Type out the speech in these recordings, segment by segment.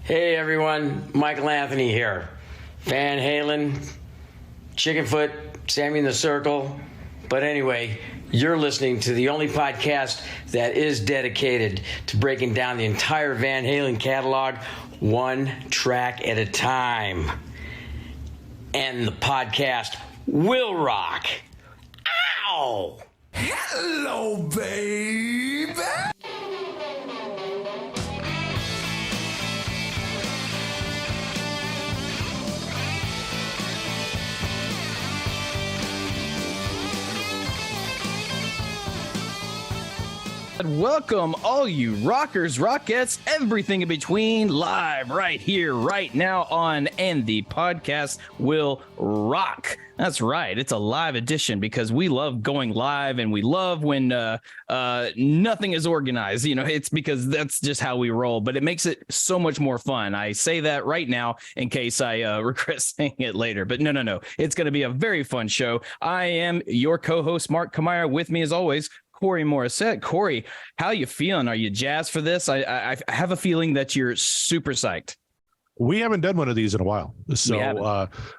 Hey everyone, Michael Anthony here. Van Halen, Chickenfoot, Sammy in the Circle. But anyway, you're listening to the only podcast that is dedicated to breaking down the entire Van Halen catalog one track at a time. And the podcast will rock. Ow! Hello, baby! Welcome, all you rockers, rockettes, everything in between, live right here, right now on And the Podcast Will Rock. That's right. It's a live edition because we love going live and we love when nothing is organized. You know, it's because that's just how we roll, but it makes it so much more fun. I say that right now in case I regret saying it later, but no. It's going to be a very fun show. I am your co-host, Mark Kamara. With me as always, Corey Morissette. Corey, how you feeling? Are you jazzed for this? I have a feeling that you're super psyched. We haven't done one of these in a while, so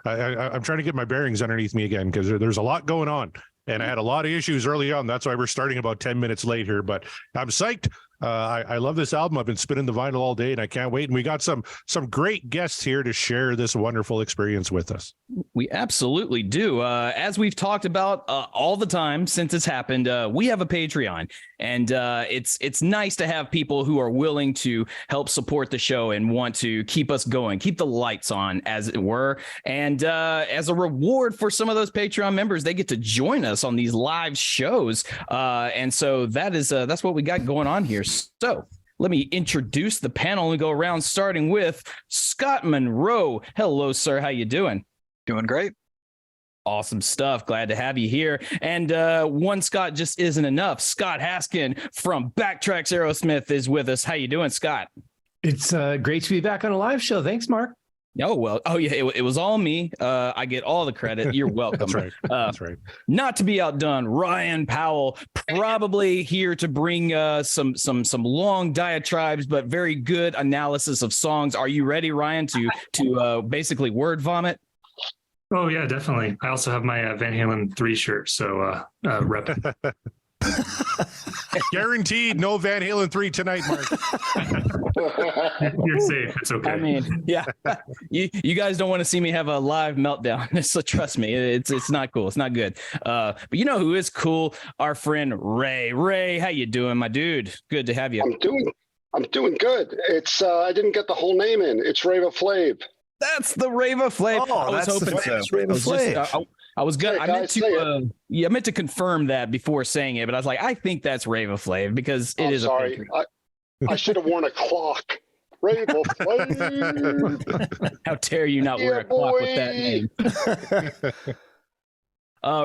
I'm trying to get my bearings underneath me again because there's a lot going on, and I had a lot of issues early on. That's why we're starting about 10 minutes late here, but I'm psyched. I love this album. I've been spinning the vinyl all day, and I can't wait. And we got some great guests here to share this wonderful experience with us. We absolutely do. As we've talked about all the time since it's happened, we have a Patreon, and it's nice to have people who are willing to help support the show and want to keep us going, keep the lights on, as it were. And as a reward for some of those Patreon members, they get to join us on these live shows. And so that's what we got going on here. So let me introduce the panel and go around, starting with Scott Monroe. Hello, sir. How you doing? Doing great. Awesome stuff. Glad to have you here. And one Scott just isn't enough. Scott Haskin from Backtracks Aerosmith is with us. How you doing, Scott? It's great to be back on a live show. Thanks, Mark. Oh, well. Oh, yeah. It was all me. I get all the credit. You're welcome. That's right. That's right. Not to be outdone, Ryan Powell, probably here to bring some long diatribes, but very good analysis of songs. Are you ready, Ryan, to basically word vomit? Oh, yeah, definitely. I also have my Van Halen 3 shirt, so rep it. Guaranteed no Van Halen 3 tonight, Mark. You're safe. It's okay. I mean, yeah, you guys don't want to see me have a live meltdown. So trust me, it's not cool. It's not good. But you know who is cool? Our friend Ray. Ray, how you doing, my dude? Good to have you. I'm doing good. It's I didn't get the whole name in. It's Rava Flav. That's the Rava Flav. Oh, I was hoping so. Rava Flav. I was good. Hey, I meant to confirm that before saying it, but I was like, I think that's Rava Flav because it is. Sorry, I should have worn a clock. Rava Flav. How dare you not wear a clock with that name?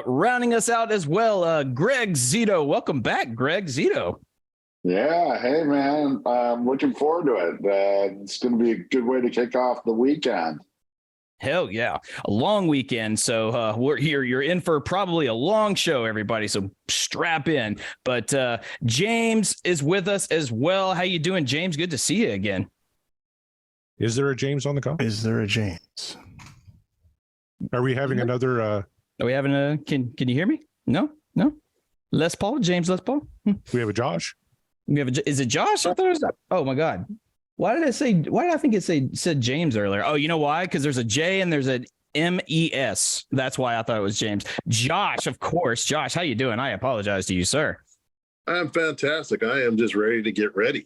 Rounding us out as well, Greg Zito. Welcome back, Greg Zito. Yeah, hey man, I'm looking forward to it. It's going to be a good way to kick off the weekend. Hell yeah, a long weekend. So we're here. You're in for probably a long show, everybody. So strap in. But James is with us as well. How you doing, James? Good to see you again. Is there a James on the call? Is there a James? Are we having another? Are we having a? Can you hear me? No. Les Paul, James Les Paul. We have a Josh. We have is it Josh? I thought it was. Oh my God. Why did I think it said James earlier? Oh, you know why? Because there's a J and there's an MES. That's why I thought it was James. Josh, of course. Josh, how you doing? I apologize to you, sir. I'm fantastic. I am just ready to get ready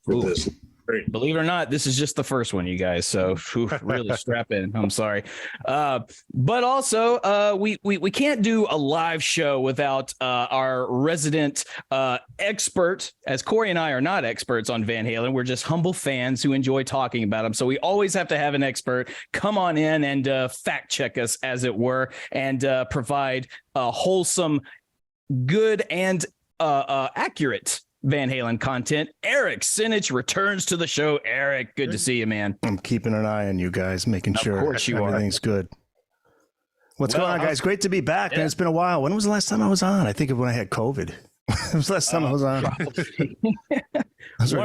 for this. Great. Believe it or not, this is just the first one, you guys. So really strap in. I'm sorry. But also, we can't do a live show without our resident expert, as Corey and I are not experts on Van Halen. We're just humble fans who enjoy talking about them. So we always have to have an expert come on in and fact check us, as it were, and provide wholesome, good, and accurate Van Halen content. Eric Sinich returns to the show. Eric, good to see you, man. I'm keeping an eye on you guys, making sure everything's good. What's going on, guys? Great to be back, man. It's been a while. When was the last time I was on? I think of when I had COVID. It was last time I was on. One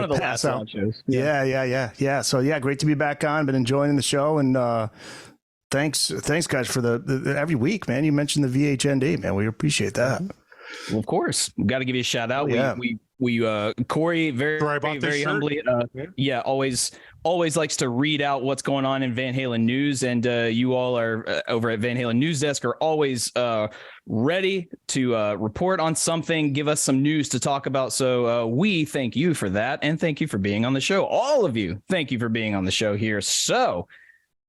of the last live shows. Yeah. So yeah, great to be back on. Been enjoying the show, and thanks guys for the every week, man. You mentioned the VHND, man. We appreciate that. Well, of course, we've got to give you a shout out. We Corey very humbly, always likes to read out what's going on in Van Halen news, and you all are over at Van Halen News Desk are always ready to report on something, give us some news to talk about. So we thank you for that, and thank you for being on the show. All of you, thank you for being on the show here. So,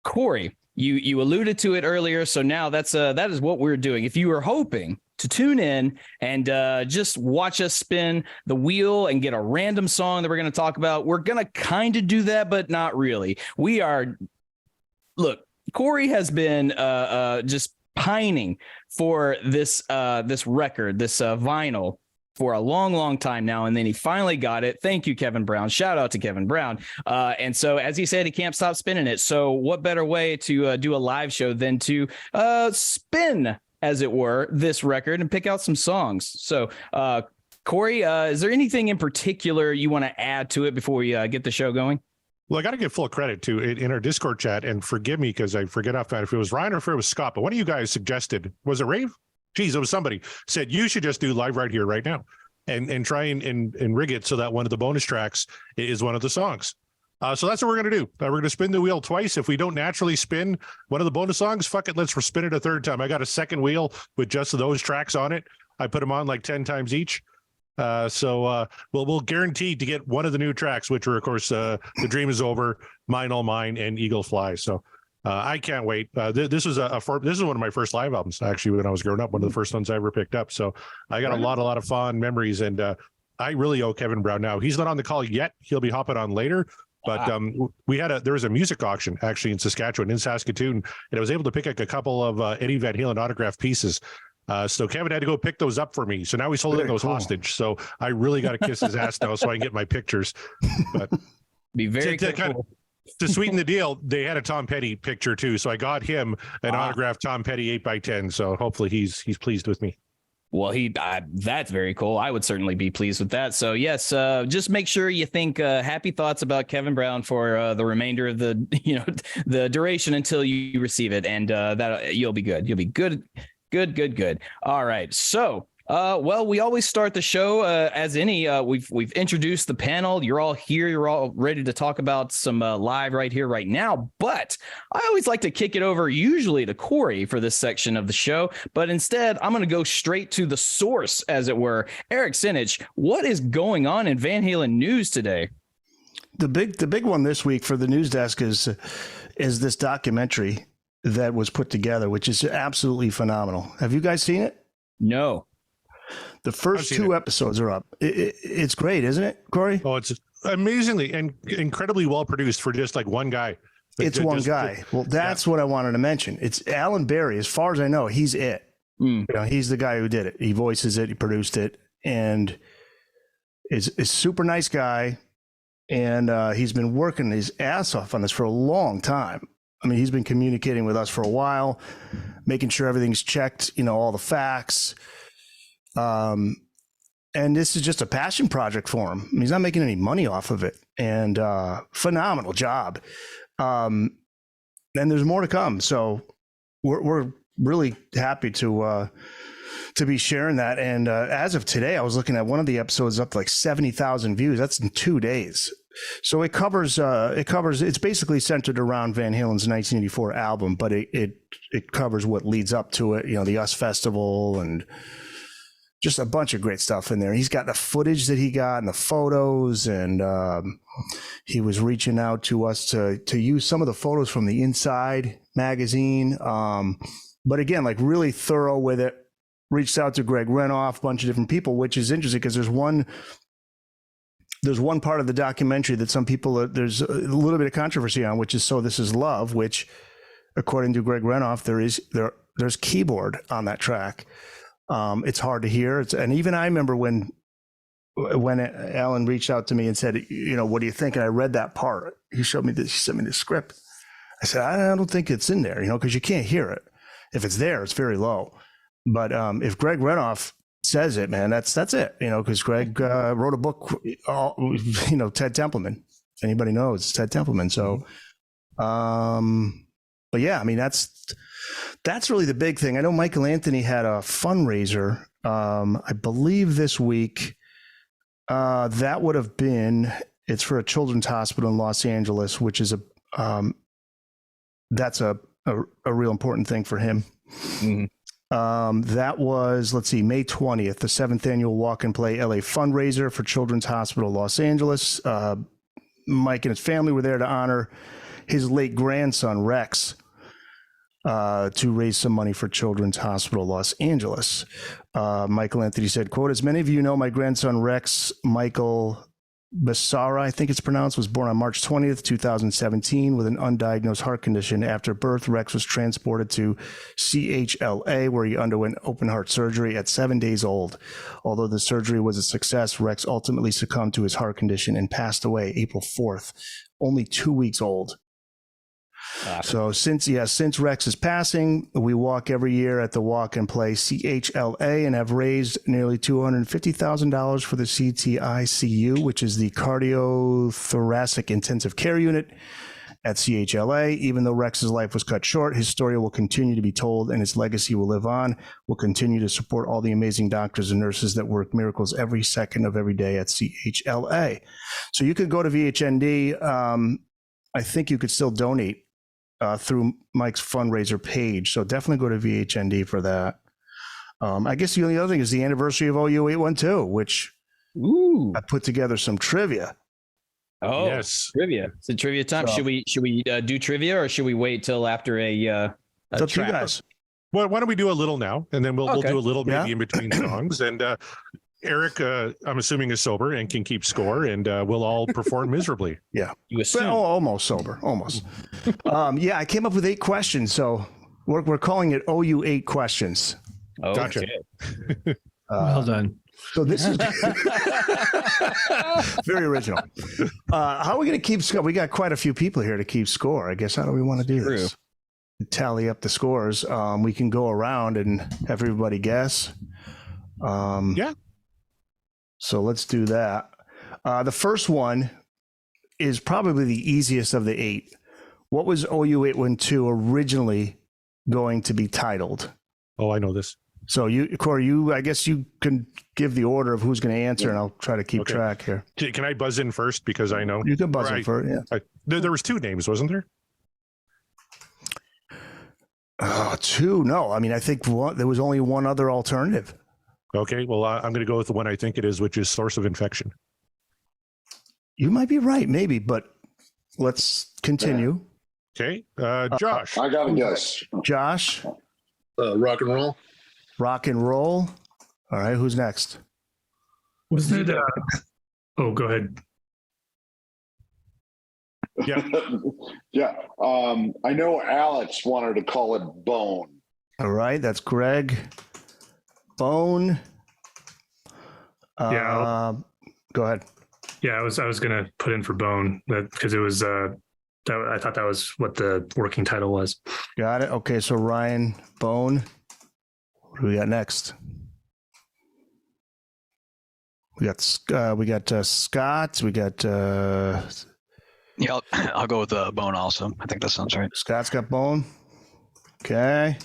Corey, you alluded to it earlier, so now that is what we're doing. If you were hoping to tune in and just watch us spin the wheel and get a random song that we're going to talk about, we're going to kind of do that, but not really. Corey has been just pining for this record, this vinyl, for a long time now, and then he finally got it. Thank you, Kevin Brown. Shout out to Kevin Brown. And so, as he said, he can't stop spinning it. So what better way to do a live show than to spin, as it were, this record and pick out some songs. So, Corey, is there anything in particular you want to add to it before we get the show going? Well, I got to give full credit to it in our Discord chat, and forgive me because I forget offhand if it was Ryan or if it was Scott, but one of you guys suggested, was it Rave? Geez, it was somebody said you should just do live right here, right now, and try and rig it so that one of the bonus tracks is one of the songs. So that's what we're going to do. We're going to spin the wheel twice. If we don't naturally spin one of the bonus songs, fuck it, let's spin it a third time. I got a second wheel with just those tracks on it. I put them on like 10 times each. So we'll guarantee to get one of the new tracks, which are, of course, The Dream Is Over, Mine All Mine, and Eagle Fly. So I can't wait. This is this is one of my first live albums, actually, when I was growing up, one of the first ones I ever picked up. So I got a lot of fond memories, and I really owe Kevin Brown now. He's not on the call yet. He'll be hopping on later. But there was a music auction actually in Saskatchewan, in Saskatoon, and I was able to pick a couple of Eddie Van Halen autographed pieces. So Kevin had to go pick those up for me. So now he's holding those hostage. So I really got to kiss his ass now so I can get my pictures. But be very cool. To sweeten the deal, they had a Tom Petty picture too. So I got him an autographed Tom Petty 8x10. So hopefully he's pleased with me. Well, that's very cool. I would certainly be pleased with that. So yes, just make sure you think happy thoughts about Kevin Brown for the remainder of the duration until you receive it, and that you'll be good. You'll be good. All right. So, well, we always start the show as we've introduced the panel. You're all here. You're all ready to talk about some live right here, right now. But I always like to kick it over usually to Corey for this section of the show. But instead, I'm going to go straight to the source, as it were. Eric Sinich, what is going on in Van Halen news today? The big one this week for the news desk is this documentary that was put together, which is absolutely phenomenal. Have you guys seen it? No. The first two episodes are up. It's great, isn't it, Corey? Oh, it's amazingly and incredibly well produced for just like one guy. It's one guy. Well, that's what I wanted to mention. It's Alan Berry. As far as I know, he's it. He's the guy who did it. He voices it. He produced it, and is a super nice guy. And he's been working his ass off on this for a long time. I mean, he's been communicating with us for a while, making sure everything's checked, all the facts. And this is just a passion project for him. I mean, he's not making any money off of it, and phenomenal job. And there's more to come. So we're really happy to be sharing that. And as of today, I was looking at one of the episodes up to like 70,000 views. That's in 2 days. So it covers, it's basically centered around Van Halen's 1984 album, but it covers what leads up to it, the US Festival, and just a bunch of great stuff in there. He's got the footage that he got and the photos, and he was reaching out to us to use some of the photos from the Inside magazine. But again, like really thorough with it. Reached out to Greg Renoff, a bunch of different people, which is interesting because there's one part of the documentary that some people, there's a little bit of controversy on, which is So This Is Love, which according to Greg Renoff, there's keyboard on that track. It's hard to hear. And even I remember when Alan reached out to me and said, what do you think? And I read that part. He sent me the script. I said, I don't think it's in there, because you can't hear it. If it's there, it's very low. But if Greg Renoff says it, man. That's it. Because Greg wrote a book. Ted Templeman. If anybody knows, it's Ted Templeman. So, but yeah, I mean that's really the big thing. I know Michael Anthony had a fundraiser. I believe this week. That would have been. It's for a children's hospital in Los Angeles, which is that's a real important thing for him. That was, let's see, May 20th, the 7th annual Walk and Play LA fundraiser for Children's Hospital Los Angeles. Mike and his family were there to honor his late grandson, Rex, to raise some money for Children's Hospital Los Angeles. Michael Anthony said, quote, "As many of you know, my grandson, Rex Michael Becerra, I think it's pronounced, was born on March 20th, 2017 with an undiagnosed heart condition. After birth, Rex was transported to CHLA, where he underwent open heart surgery at 7 days old. Although the surgery was a success, Rex ultimately succumbed to his heart condition and passed away April 4th, only 2 weeks old. So since Rex's passing, we walk every year at the Walk and Play CHLA and have raised nearly $250,000 for the CTICU, which is the Cardiothoracic Intensive Care Unit at CHLA. Even though Rex's life was cut short, his story will continue to be told and his legacy will live on. We'll continue to support all the amazing doctors and nurses that work miracles every second of every day at CHLA. So you could go to VHND. I think you could still donate through Mike's fundraiser page. So definitely go to VHND for that. I guess the only other thing is the anniversary of OU 812, which I put together some trivia. Oh, yes. Trivia. It's a trivia time. So, should we do trivia or should we wait till after a it's up to you guys. Well, why don't we do a little now and then we'll do a little maybe in between songs. And Eric, I'm assuming, is sober and can keep score, and we'll all perform miserably. Yeah. You assume. Well, almost sober. Almost. Yeah, I came up with 8 questions. So we're calling it OU 8 questions. Oh, gotcha. Okay. Well done. So this is very original. How are we going to keep score? We got quite a few people here to keep score. I guess, how do we want to do this? Tally up the scores. We can go around and have everybody guess. Yeah. So let's do that. The first one is probably the easiest of the 8. What was OU 812 originally going to be titled? Oh, I know this. So Corey, I guess you can give the order of who's going to answer, and I'll try to keep track here. Can I buzz in first because I know? You can buzz in first, yeah. There was 2 names, wasn't there? 2? No, I mean, I think there was only one other alternative. Okay, well, I'm going to go with the one I think it is, which is source of infection. You might be right, maybe, but let's continue. Okay, Josh. I got a guess. Josh. Rock and roll. Rock and roll. All right, who's next? Was it? Oh, go ahead. Yeah. Yeah. I know Alex wanted to call it Bone. All right, that's Greg. Bone. Yeah. Go ahead. Yeah, I was gonna put in for Bone because it was. I thought that was what the working title was. Got it. Okay, so Ryan, Bone. What do we got next? We got Scott. We got. Yeah, I'll go with Bone also. I think that sounds right. Scott's got Bone. Okay.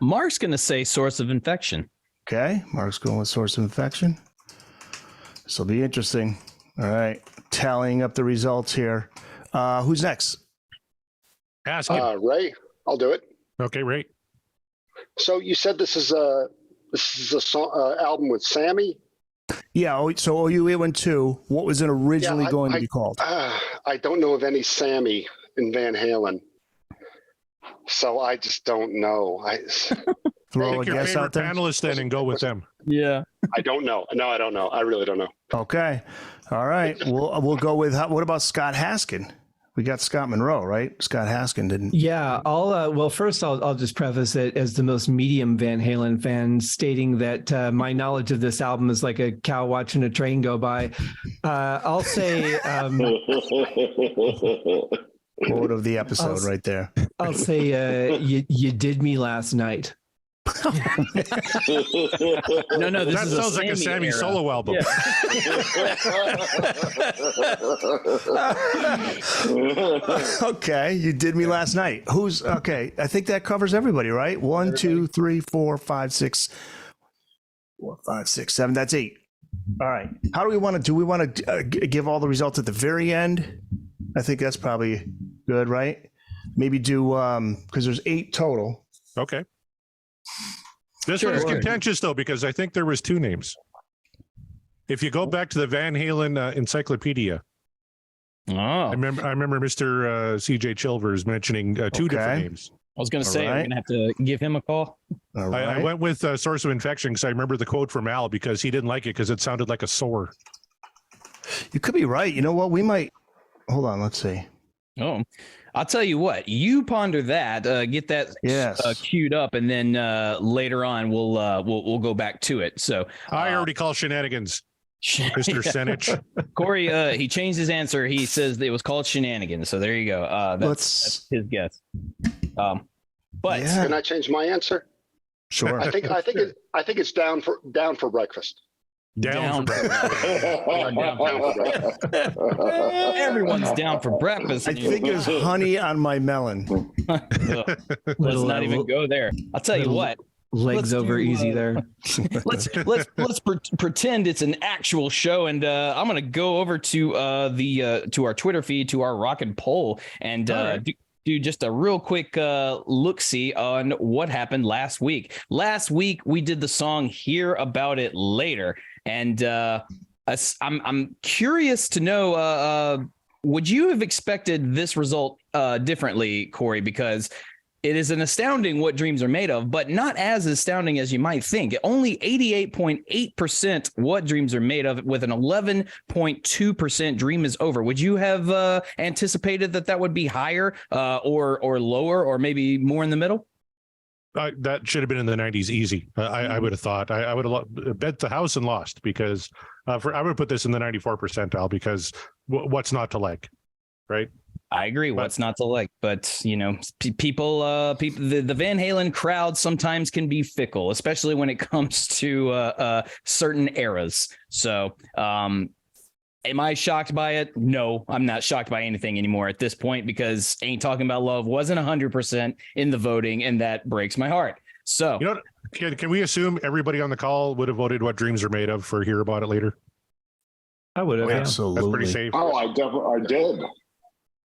Mark's going to say source of infection. Okay. Mark's going with source of infection. This will be interesting. All right. Tallying up the results here. Who's next? Ask him. Ray, I'll do it. Okay, Ray. So you said this is a song, album with Sammy? Yeah. So OU 812. What was it originally going to be called? I don't know of any Sammy in Van Halen, so I just don't know. Throw Pick a your guess out favorite there. panelist then and go with them. Yeah. I don't know. No, I don't know. I really don't know. Okay. All right. We'll go with. What about Scott Haskin? We got Scott Monroe, right? Scott Haskin didn't. Yeah. Well, first I'll just preface it as the most medium Van Halen fan, stating that my knowledge of this album is like a cow watching a train go by. I'll say. Quote of the episode right there. I'll say you did me last night. No, this That is sounds like a Sammy solo album. Okay, you did me last night. Who's okay? I think that covers everybody, right? 1, 2, 3, 4, 5, 6, 4, 5, 6, 7. That's 8. All right. How do we want to? Do we want to give all the results at the very end? I think that's probably good, right? Maybe do because there's 8 total. Okay. This one is contentious though because I think there was 2 names. If you go back to the Van Halen encyclopedia, I remember Mr. CJ Chilvers mentioning 2 different names. I was going to say, I'm going to have to give him a call. I went with source of infection because I remember the quote from Al because he didn't like it because it sounded like a sore. You could be right. You know what? We might. Hold on. Let's see. Oh, I'll tell you what. You ponder that. Get that queued up, and then later on we'll go back to it. So I already call shenanigans. Mr. Senich. Corey, he changed his answer. He says it was called shenanigans. So there you go. That's his guess. But can I change my answer? Sure. I think it's down for breakfast. Down for breakfast. Everyone's down for breakfast. I think there's honey on my melon. Let's not even go there. I'll tell you what. Legs over easy there. let's pretend it's an actual show, and I'm gonna go over to to our Twitter feed, to our Rockin' Poll, and do just a real quick look-see on what happened last week. Last week we did the song "Hear About It Later," and I'm curious to know, would you have expected this result differently, Corey? Because it is an astounding what dreams are made of, but not as astounding as you might think. Only 88.8% what dreams are made of, with an 11.2% dream is over. Would you have anticipated that would be higher or lower, or maybe more in the middle? That should have been in the 90s easy. I would have thought. I would have bet the house and lost because I would put this in the 94 percentile because what's not to like, right? I agree. What's not to like? But, you know, people, the Van Halen crowd sometimes can be fickle, especially when it comes to certain eras. So am I shocked by it? No, I'm not shocked by anything anymore at this point, because Ain't Talking About Love wasn't 100% in the voting, and that breaks my heart. So, you know, can we assume everybody on the call would have voted What Dreams Are Made Of for Hear About It Later? I would have. Absolutely. That's pretty safe. Oh, I did.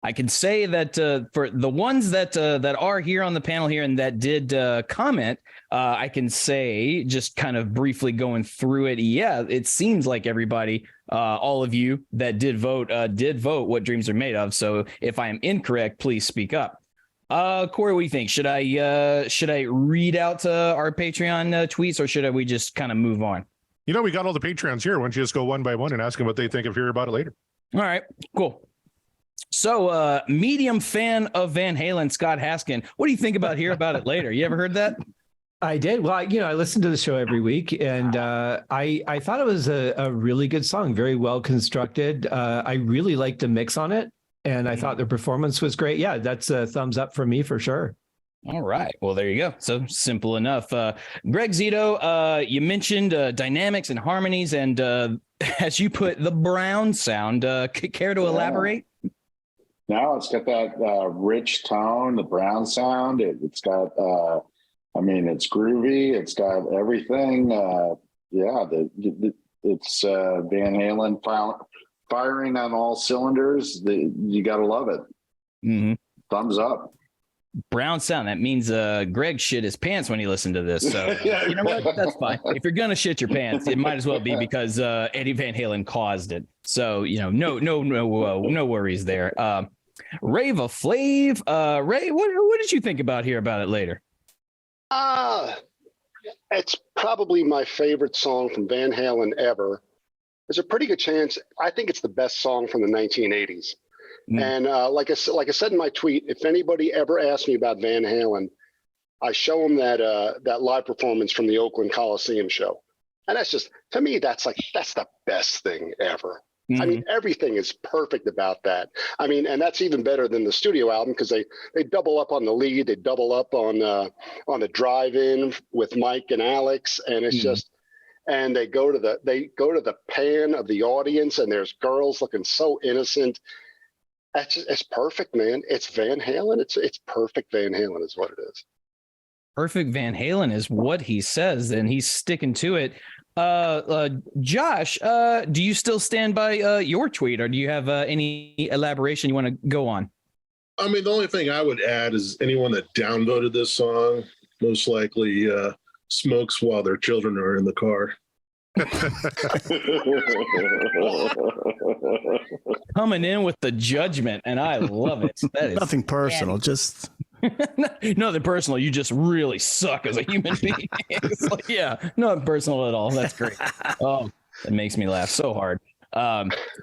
I can say that for the ones that are here on the panel here and that did comment, I can say, just kind of briefly going through it. Yeah, it seems like everybody, all of you that did vote What Dreams Are Made Of. So if I am incorrect, please speak up. Corey, what do you think? Should I read out our Patreon tweets, or should we just kind of move on? You know, we got all the Patreons here. Why don't you just go one by one and ask them what they think of Hear About It Later? All right, cool. So, medium fan of Van Halen, Scott Haskin. What do you think about Hear About It Later? You ever heard that? I did. Well, I listen to the show every week, and I thought it was a really good song, very well constructed. I really liked the mix on it, and I thought the performance was great. Yeah, that's a thumbs up for me for sure. All right. Well, there you go. So simple enough. Greg Zito, you mentioned dynamics and harmonies, and as you put, the Brown sound. Care to elaborate? No, it's got that rich tone, the Brown sound. It's got, it's groovy. It's got everything. It's Van Halen firing on all cylinders. You got to love it. Mm-hmm. Thumbs up. Brown sound. That means Greg shit his pants when he listened to this. So you know what? That's fine. If you're gonna shit your pants, it might as well be because Eddie Van Halen caused it. So no worries there. Rava Flav, Ray, what did you think about Hear About It Later? It's probably my favorite song from Van Halen ever. There's a pretty good chance. I think it's the best song from the 1980s. And like I said in my tweet, if anybody ever asks me about Van Halen, I show them that live performance from the Oakland Coliseum show, and that's just, to me, that's the best thing ever. I mean, everything is perfect about that. I mean, and that's even better than the studio album because they double up on the lead, they double up on the drive-in with Mike and Alex, and it's just, and they go to the pan of the audience, and there's girls looking so innocent. It's perfect, man. It's Van Halen. It's perfect Van Halen is what it is. Perfect Van Halen is what he says, and he's sticking to it. Josh, do you still stand by your tweet, or do you have any elaboration you want to go on? I mean, the only thing I would add is anyone that downvoted this song most likely smokes while their children are in the car. Coming in with the judgment, and I love it. That is nothing personal, just nothing personal. You just really suck as a human being. It's like, yeah, not personal at all. That's great. Oh, it makes me laugh so hard.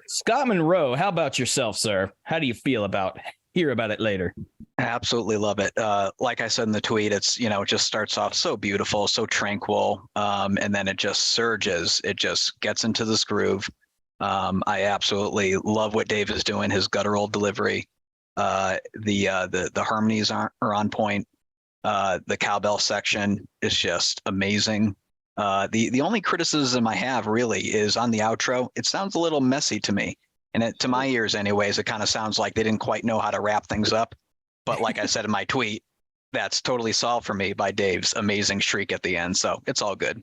Scott Monroe, how about yourself, sir? How do you feel about hear about it later? Absolutely love it. Like I said in the tweet, it's, it just starts off so beautiful, so tranquil. And then it just surges. It just gets into this groove. I absolutely love what Dave is doing, his guttural delivery. The harmonies are on point. The cowbell section is just amazing. The only criticism I have really is on the outro. It sounds a little messy to me. And to my ears anyways, it kind of sounds like they didn't quite know how to wrap things up. But like I said in my tweet, that's totally solved for me by Dave's amazing shriek at the end. So it's all good.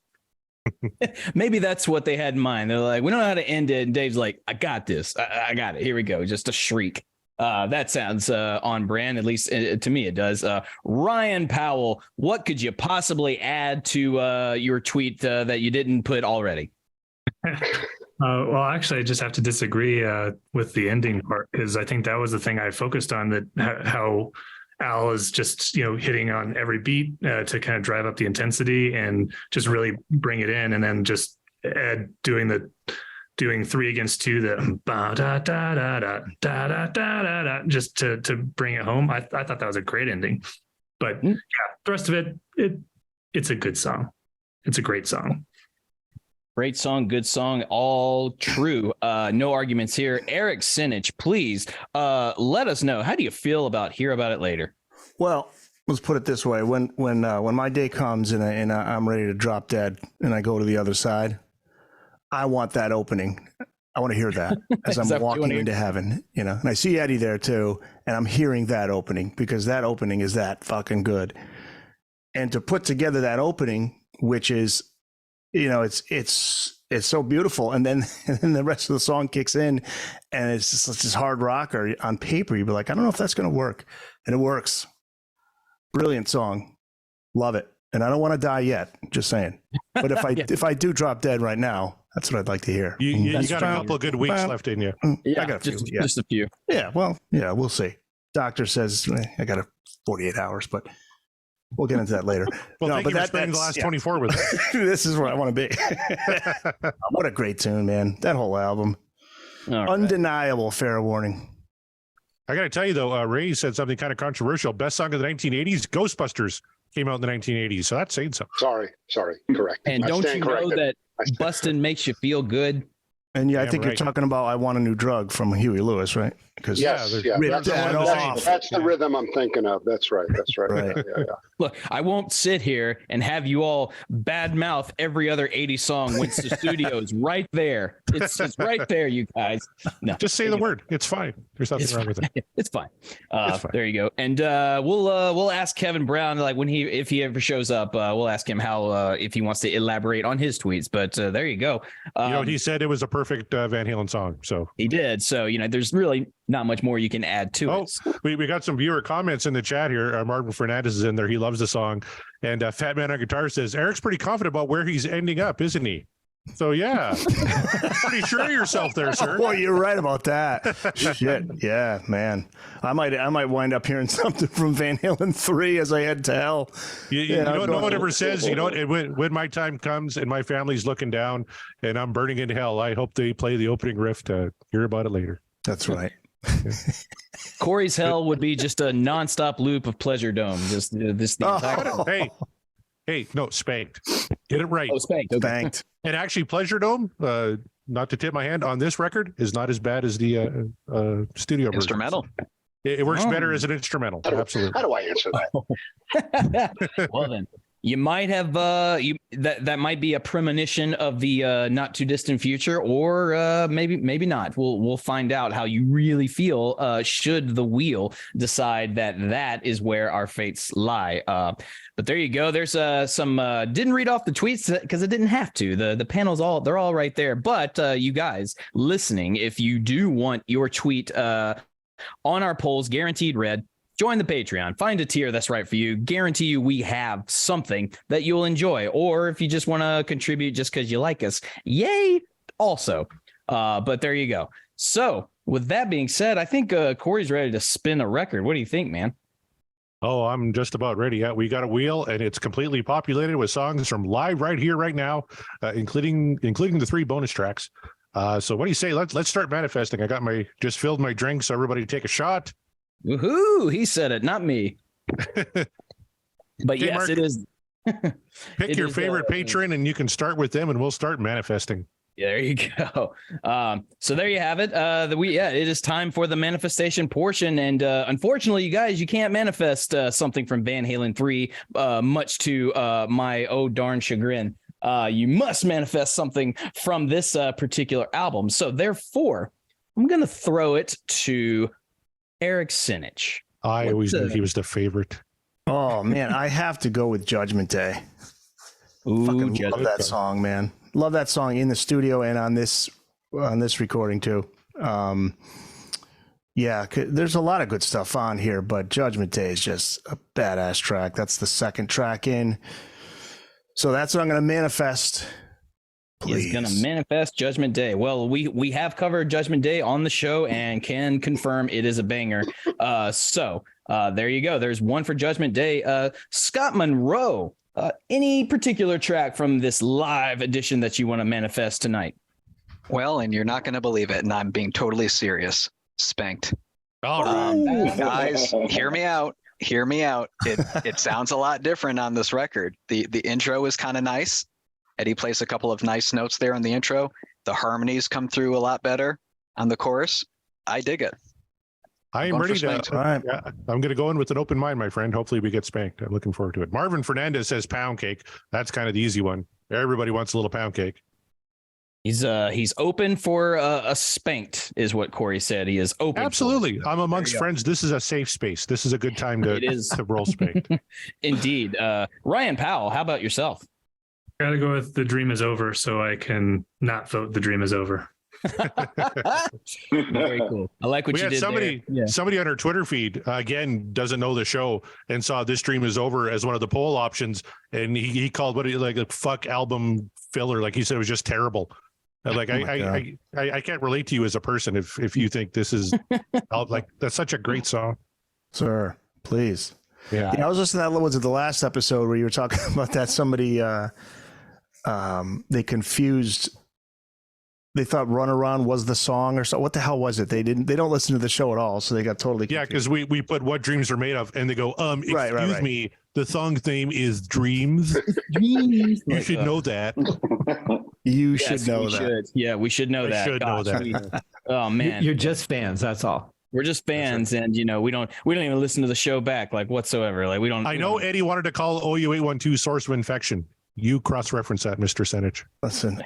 Maybe that's what they had in mind. They're like, we don't know how to end it. And Dave's like, I got this. I got it. Here we go. Just a shriek. That sounds on brand. At least to me, it does. Ryan Powell, what could you possibly add to your tweet that you didn't put already? Well, actually, I just have to disagree with the ending part, because I think that was the thing I focused on, that how Al is just, hitting on every beat to kind of drive up the intensity and just really bring it in. And then just Ed doing 3 against 2, the da da da da da da da da, just to bring it home. I thought that was a great ending. But yeah, the rest of it's a good song. It's a great song. Great song, good song, all true. No arguments here. Eric Sinich, please let us know, how do you feel about Hear About It Later? Well, let's put it this way: when my day comes and I'm ready to drop dead and I go to the other side, I want that opening. I want to hear that as I'm walking into heaven, And I see Eddie there too, and I'm hearing that opening, because that opening is that fucking good. And to put together that opening, which is, it's so beautiful, and then the rest of the song kicks in, and it's just hard rock. Or on paper, you'd be like, I don't know if that's going to work, and it works. Brilliant song, love it, and I don't want to die yet. Just saying. But if I do drop dead right now, that's what I'd like to hear. You got a couple of good weeks left in you. Yeah, I got just a few. Yeah, well, yeah, we'll see. Doctor says I got 48 hours, but we'll get into that later. Well, thank you for spending the last 24 with us. This is where I want to be. What a great tune, man. That whole album. Right. Undeniable, fair warning. I got to tell you, though, Ray said something kind of controversial. Best song of the 1980s, Ghostbusters, came out in the 1980s. So that's saying something. Sorry. Correct. And don't you know that Bustin' makes you feel good? And I think you're talking about I Want a New Drug from Huey Lewis, right? Because that's the rhythm I'm thinking of. That's right. Right. Yeah. Look, I won't sit here and have you all badmouth every other 80s song when the studio is right there. It's right there, you guys. No, just say the word. It's fine. There's nothing wrong with it. It's fine. There you go. And we'll ask Kevin Brown, like if he ever shows up, we'll ask him how if he wants to elaborate on his tweets. But there you go. He said it was a perfect Van Halen song. So he did. So there's really not much more you can add to it. We got some viewer comments in the chat here. Martin Fernandez is in there. He loves the song. And Fat Man on Guitar says, Eric's pretty confident about where he's ending up, isn't he? So, yeah. Pretty sure of yourself there, sir. Well, you're right about that. Shit. Yeah, man. I might wind up hearing something from Van Halen 3 as I head to hell. No one ever says, when my time comes and my family's looking down and I'm burning in hell, I hope they play the opening riff to Hear About It Later. That's right. Corey's hell would be just a nonstop loop of Pleasure Dome. Just this the entire. Hey, no, Spanked. Get it right. Oh, Spanked. Okay. Spanked. And actually, Pleasure Dome, not to tip my hand on this record, is not as bad as the studio Instrumental. version. It works better as an instrumental. Absolutely. How do I answer that? Well then, you might have that might be a premonition of the not too distant future, or maybe not. We'll find out how you really feel should the wheel decide that is where our fates lie. But there you go. There's some didn't read off the tweets because it didn't have to. The panels they're all right there. But you guys listening, if you do want your tweet on our polls guaranteed read, join the Patreon. Find a tier that's right for you. Guarantee you we have something that you'll enjoy. Or if you just want to contribute just because you like us, yay, also. But there you go. So with that being said, I think Corey's ready to spin a record. What do you think, man? Oh, I'm just about ready. Yeah, we got a wheel, and it's completely populated with songs from live right here, right now, including the 3 bonus tracks. So what do you say? Let's start manifesting. I just filled my drink, so everybody take a shot. Woohoo! He said it, not me. But yes, Mark, it is. Pick your favorite patron, and you can start with them, and we'll start manifesting. Yeah, there you go. So there you have it. It is time for the manifestation portion, and unfortunately, you guys, you can't manifest something from Van Halen 3, much to my darn chagrin. You must manifest something from this particular album. So therefore, I'm going to throw it to Eric Sinich. I always knew he was the favorite. Oh man, I have to go with Judgment Day. Fucking love that song, man. Love that song in the studio and on this recording too. There's a lot of good stuff on here, but Judgment Day is just a badass track. That's the second track in. So that's what I'm going to manifest. Please. He's going to manifest Judgment Day. Well, we have covered Judgment Day on the show and can confirm it is a banger. So there you go. There's one for Judgment Day. Scott Monroe, any particular track from this live edition that you want to manifest tonight? Well, and you're not going to believe it, and I'm being totally serious. Spanked. All right. Guys, hear me out. Hear me out. It sounds a lot different on this record. The intro is kind of nice. Eddie plays a couple of nice notes there in the intro. The harmonies come through a lot better on the chorus. I dig it. I am ready to. Yeah, I'm going to go in with an open mind, my friend. Hopefully we get spanked. I'm looking forward to it. Marvin Fernandez says pound cake. That's kind of the easy one. Everybody wants a little pound cake. He's open for a spanked, is what Corey said. He is open. Absolutely. I'm amongst friends. This is a safe space. This is a good time to roll spanked. Indeed. Ryan Powell, how about yourself? Gotta go with The Dream Is Over, so I can not vote The Dream Is Over. Very cool. I like what you did somebody, there. Yeah. Somebody on our Twitter feed, again, doesn't know the show and saw This Dream Is Over as one of the poll options, and he called like a fuck album filler. Like he said, it was just terrible. Like I can't relate to you as a person if you think this is like that's such a great song. Sir, please. Yeah. I was listening to that. Was it the last episode where you were talking about that? Somebody they confused. They thought "Run Around" was the song or so. What the hell was it? They don't listen to the show at all, so they got totally confused. Yeah, because we put "What Dreams Are Made Of," and they go, excuse me, the song's name is Dreams. Dreams. You should know that. You should know that. Yeah, we should know that. Should know that. Oh man, you're just fans. That's all. We're just fans, and we don't even listen to the show back like whatsoever. Like we don't. I know Eddie wanted to call OU 812 source of infection. You cross-reference that, Mr. Senich. Listen,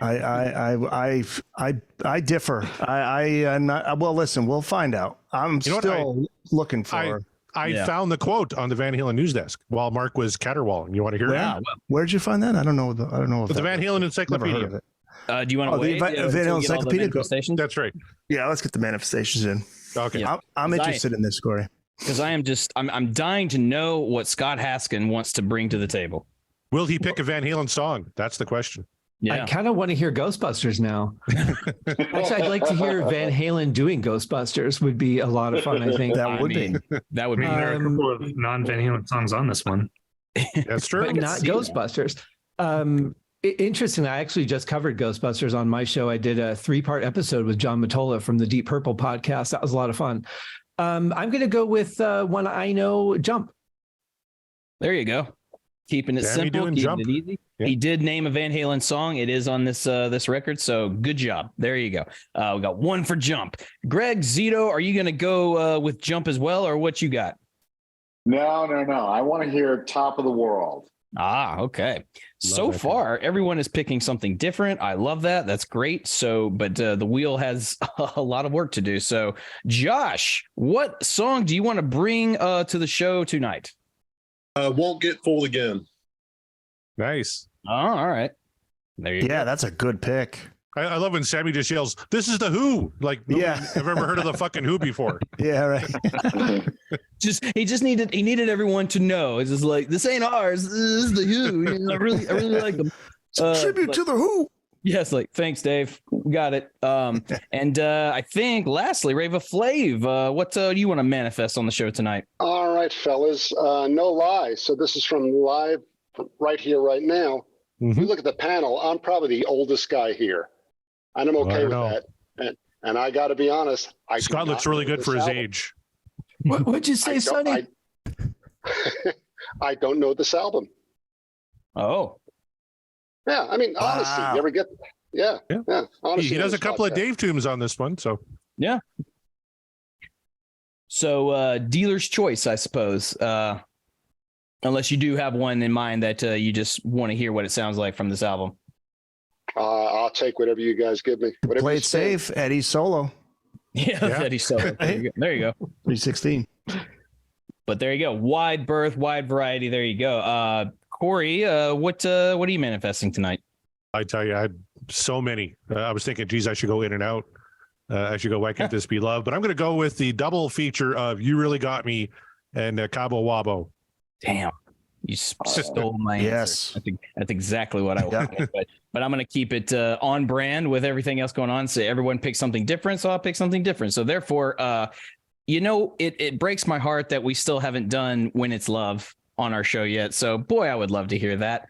I differ. I'm not. Well, listen, we'll find out. I'm still looking for. I found the quote on the Van Halen news desk while Mark was caterwauling. You want to hear it? Where'd you find that? I don't know. The Van Halen Encyclopedia. Do you want to wait? Van Halen Encyclopedia. That's right. Yeah, let's get the manifestations in. Okay. Yeah. I'm interested in this, Corey. Because I'm dying to know what Scott Haskin wants to bring to the table. Will he pick a Van Halen song? That's the question. Yeah. I kind of want to hear Ghostbusters now. Actually, I'd like to hear Van Halen doing Ghostbusters. Would be a lot of fun. I think that would be. There are a couple of non-Van Halen songs on this one. That's true. But not Ghostbusters. Interesting. I actually just covered Ghostbusters on my show. I did a 3-part episode with John Matola from the Deep Purple podcast. That was a lot of fun. I'm going to go with one I know, Jump. There you go. Keeping it simple, keeping it easy. He did name a Van Halen song. It is on this record. So good job. There you go. We got one for Jump. Greg, Zito, are you going to go with Jump as well, or what you got? No. I want to hear Top of the World. Okay. So far, everyone is picking something different. I love that. That's great. So, but the wheel has a lot of work to do. So, Josh, what song do you want to bring to the show tonight? Won't Get Fooled Again. Nice. Oh, all right. There you go. Yeah, that's a good pick. I love when Sammy just yells, "This is the Who!" Like, I've ever heard of the fucking Who before. Yeah, right. He needed everyone to know. It's just like, this ain't ours. This is the Who. You know, I really like them. Tribute to the Who. Yes, like, thanks, Dave. We got it. And I think lastly, Rava Flav, what do you want to manifest on the show tonight? All right, fellas. No lie. So this is from live right here, right now. Mm-hmm. You look at the panel, I'm probably the oldest guy here. And I'm okay with that. And I got to be honest. Scott looks really good for his age. What'd you say, Sonny? I don't know this album. Oh. Yeah, I mean, honestly, you ever get... Yeah. Honestly, he does a couple of Dave tunes on this one, so... Yeah. So, dealer's choice, I suppose. Unless you do have one in mind that you just want to hear what it sounds like from this album. I'll take whatever you guys give me. Whatever Play it safe, Eddie Solo. Yeah. Eddie Solo. There you go. 316. But there you go. Wide berth, wide variety. There you go. Corey, what are you manifesting tonight? I tell you, I had so many. I was thinking, geez, I should go In and Out. I should go Why Can't This Be Love? But I'm going to go with the double feature of You Really Got Me and Cabo Wabo. Damn. You stole my yes. answer. That's exactly what I wanted. But I'm going to keep it on brand with everything else going on. So everyone picks something different, so I'll pick something different. So therefore, it breaks my heart that we still haven't done When It's Love on our show yet. So, boy, I would love to hear that.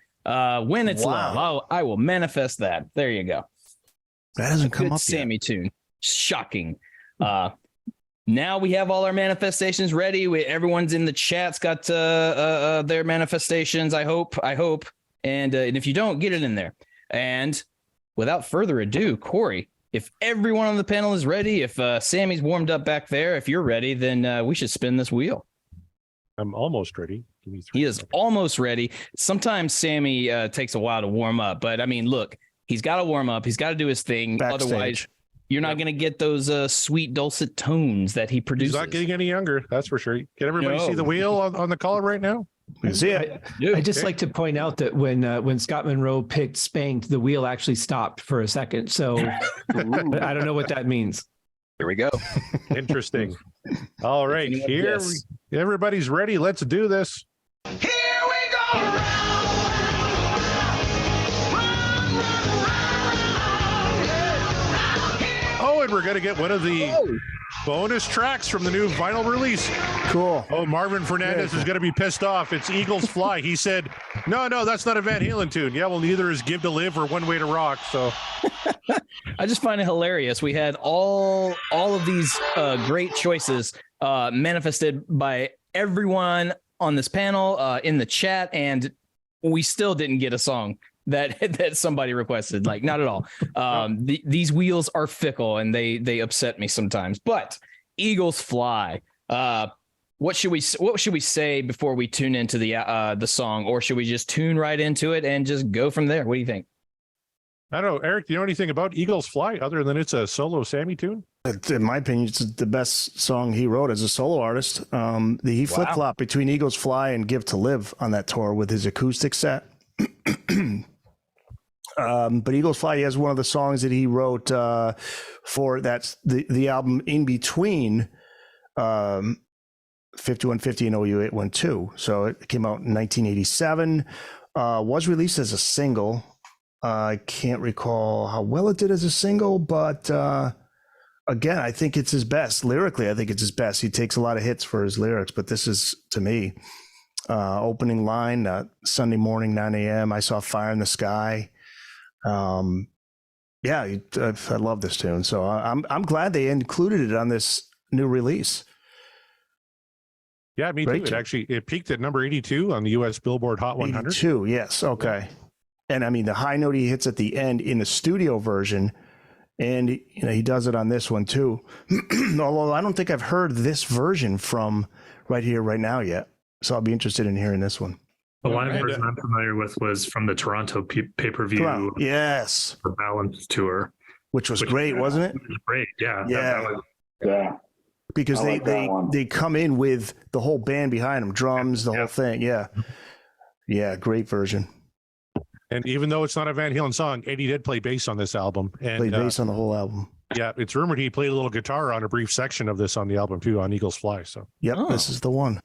When It's Love, I will manifest that. There you go. That hasn't come up yet. Sammy tune. Shocking. Now we have all our manifestations ready. Everyone's in the chat's got their manifestations. I hope. And if you don't, get it in there. And without further ado, Corey, if everyone on the panel is ready, if Sammy's warmed up back there, if you're ready, then we should spin this wheel. I'm almost ready. Give me 3 He is seconds. almost ready. Sometimes Sammy takes a while to warm up, but I mean, look, he's got to warm up. He's got to do his thing. Backstage. Otherwise, you're not going to get those sweet, dulcet tones that he produces. He's not getting any younger, that's for sure. Can everybody see the wheel on the collar right now? See it. I just like to point out that when Scott Monroe picked Spanked, the wheel actually stopped for a second. So I don't know what that means. Here we go. Interesting. All right, everybody's ready. Let's do this. Here we go. Oh, and we're going to get one of the bonus tracks from the new vinyl release. Cool. Oh, Marvin Fernandez is going to be pissed off. It's Eagles Fly. He said, no, that's not a Van Halen tune. Yeah, well, neither is Give to Live or One Way to Rock. So I just find it hilarious. We had all of these great choices manifested by everyone on this panel in the chat, and we still didn't get a song that somebody requested. Like, not at all. These wheels are fickle and they upset me sometimes. But Eagles Fly. What should we say before we tune into the song, or should we just tune right into it and just go from there? What do you think? I don't know, Eric, do you know anything about Eagles Fly other than it's a solo Sammy tune? In my opinion, it's the best song he wrote as a solo artist. He flip-flopped between Eagles Fly and Give to Live on that tour with his acoustic set. But Eagles Fly, he has one of the songs that he wrote for that's the album in between 5150 and OU 812. So it came out in 1987, was released as a single. I can't recall how well it did as a single, but again, I think it's his best. Lyrically, I think it's his best. He takes a lot of hits for his lyrics, but this is, to me, opening line, Sunday morning, 9 a.m., I saw fire in the sky. I love this tune. So I'm glad they included it on this new release. Yeah, me Great too. It peaked at number 82 on the U.S. Billboard Hot 100. 82, yes. Okay. And I mean, the high note he hits at the end in the studio version, and he does it on this one too. Although I don't think I've heard this version from Right Here, Right Now yet. So I'll be interested in hearing this one. The one version I'm familiar with was from the Toronto pay-per-view. Yes. The Balance tour. Which was great, wasn't it? It was great, yeah. Yeah. Because I like they come in with the whole band behind them, drums, the whole thing. Yeah. Yeah, great version. And even though it's not a Van Halen song, Eddie did play bass on this album. And played bass on the whole album. Yeah, it's rumored he played a little guitar on a brief section of this on the album too, on Eagles Fly. So this is the one.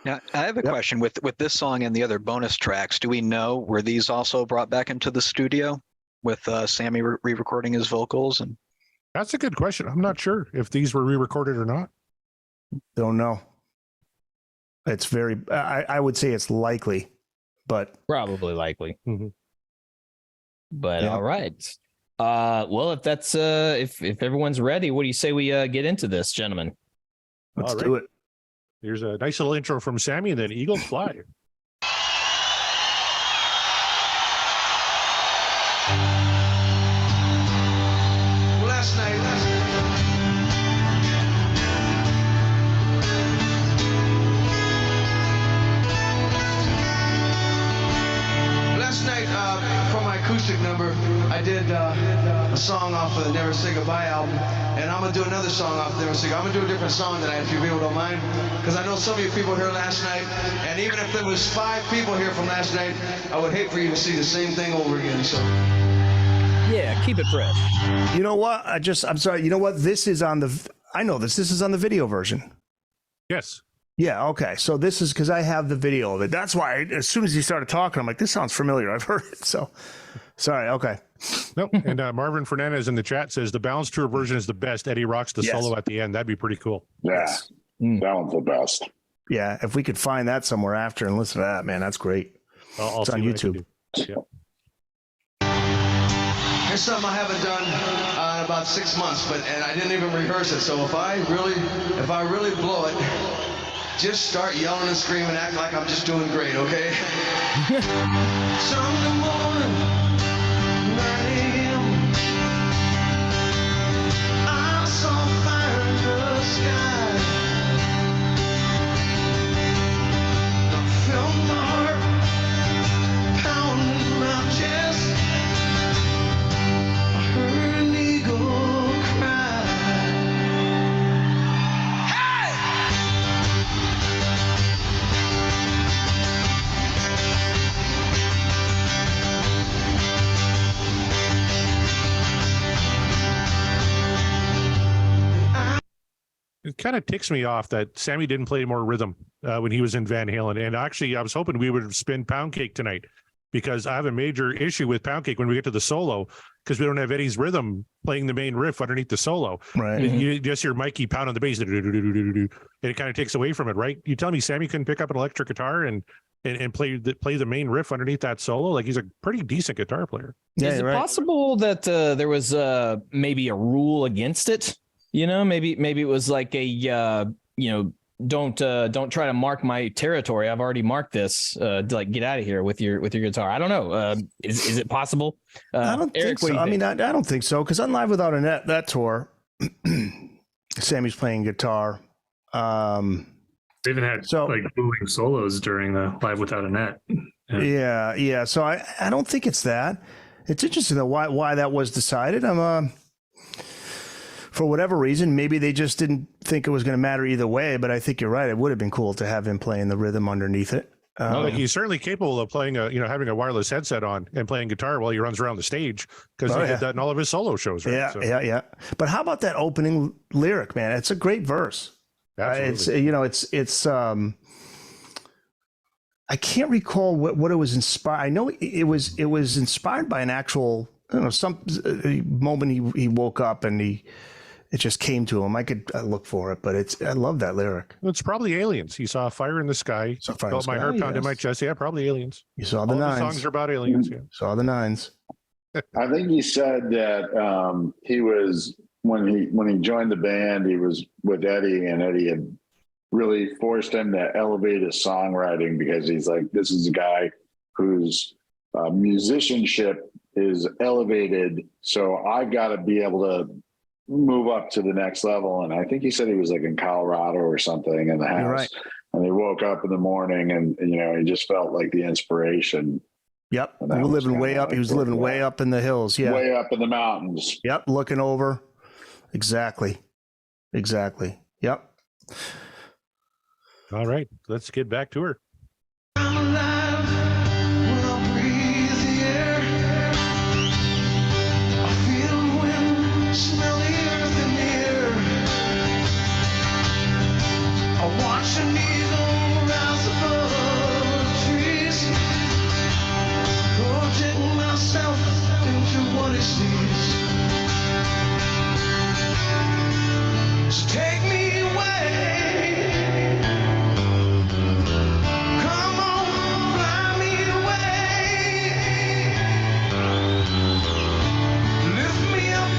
Yeah, I have a question with this song and the other bonus tracks. Do we know, were these also brought back into the studio with Sammy re-recording his vocals? And that's a good question. I'm not sure if these were re-recorded or not. Don't know. It's very. I would say it's likely, but probably likely. Mm-hmm. But all right. Well, if that's if everyone's ready, what do you say we get into this, gentlemen? Let's do it. Here's a nice little intro from Sammy, and then Eagles Fly. Last night. Last night, for my acoustic number, I did a song off of the Never Say Goodbye album, and I'm gonna do another song off of Never Say Goodbye. I'm gonna do a different song tonight, if you people don't mind, because I know some of you people here last night, and even if there was 5 people here from last night, I would hate for you to see the same thing over again. So. Yeah, keep it fresh. You know what? I'm sorry. You know what? This is on the. I know this. This is on the video version. Yes. Yeah. Okay. So this is because I have the video of it. That's why. As soon as he started talking, I'm like, this sounds familiar. I've heard it. So, sorry. Okay. Nope. And Marvin Fernandez in the chat says the Balance Tour version is the best. Eddie rocks the solo at the end. That'd be pretty cool. Yeah. That one's the best. Yeah. If we could find that somewhere after and listen to that, man, that's great. It's on YouTube. Yeah. Here's something I haven't done in about 6 months, and I didn't even rehearse it. So if I really blow it, just start yelling and screaming, act like I'm just doing great, okay? Sunday morning, 9 a.m. I saw fire in the sky. I felt my heart pounding in my chest. An eagle cry. Hey! It kind of ticks me off that Sammy didn't play more rhythm when he was in Van Halen. And actually, I was hoping we would spin Pound Cake tonight, because I have a major issue with Pound Cake when we get to the solo, because we don't have Eddie's rhythm playing the main riff underneath the solo. Right. And you just hear Mikey pound on the bass, and it kind of takes away from it, right? You tell me Sammy couldn't pick up an electric guitar and play the main riff underneath that solo? Like, he's a pretty decent guitar player. Yeah, is it right. possible that there was maybe a rule against it? You know, maybe it was like a don't try to mark my territory. I've already marked this. Like, get out of here with your guitar. I don't know. Is it possible? I don't Eric, think so. I mean, I don't think so, because on Live Without a Net, that tour, Sammy's playing guitar. We even had like booing solos during the Live Without a Net. Yeah. So I don't think it's that. It's interesting though why that was decided. For whatever reason, maybe they just didn't think it was going to matter either way. But I think you're right. It would have been cool to have him playing the rhythm underneath it. He's certainly capable of playing having a wireless headset on and playing guitar while he runs around the stage, because he did that in all of his solo shows. Right? Yeah. But how about that opening lyric, man? It's a great verse. Absolutely. It's I can't recall what it was inspired. I know it was inspired by an actual, some moment he woke up and it just came to him. I could look for it, but I love that lyric. It's probably aliens. He saw a fire in the sky. Felt my heart pound in my chest. Yeah, probably aliens. You saw the nines. Songs are about aliens. Yeah. Saw the nines. I think he said that he was when he joined the band, he was with Eddie, and Eddie had really forced him to elevate his songwriting, because he's like, this is a guy who's musicianship is elevated. So I've got to be able to move up to the next level. And I think he said he was like in Colorado or something in the house. Right. And he woke up in the morning and he just felt like the inspiration. Yep. He was living way up. He was living way up in the hills. Yeah. Way up in the mountains. Yep. Looking over. Exactly. Yep. All right. Let's get back to her. I'm alive when I breathe the air. I feel the wind, smell the earth in the air. I watch an eagle rise above the trees, project myself into what it sees. So take me away. Come on, fly me away. Lift me up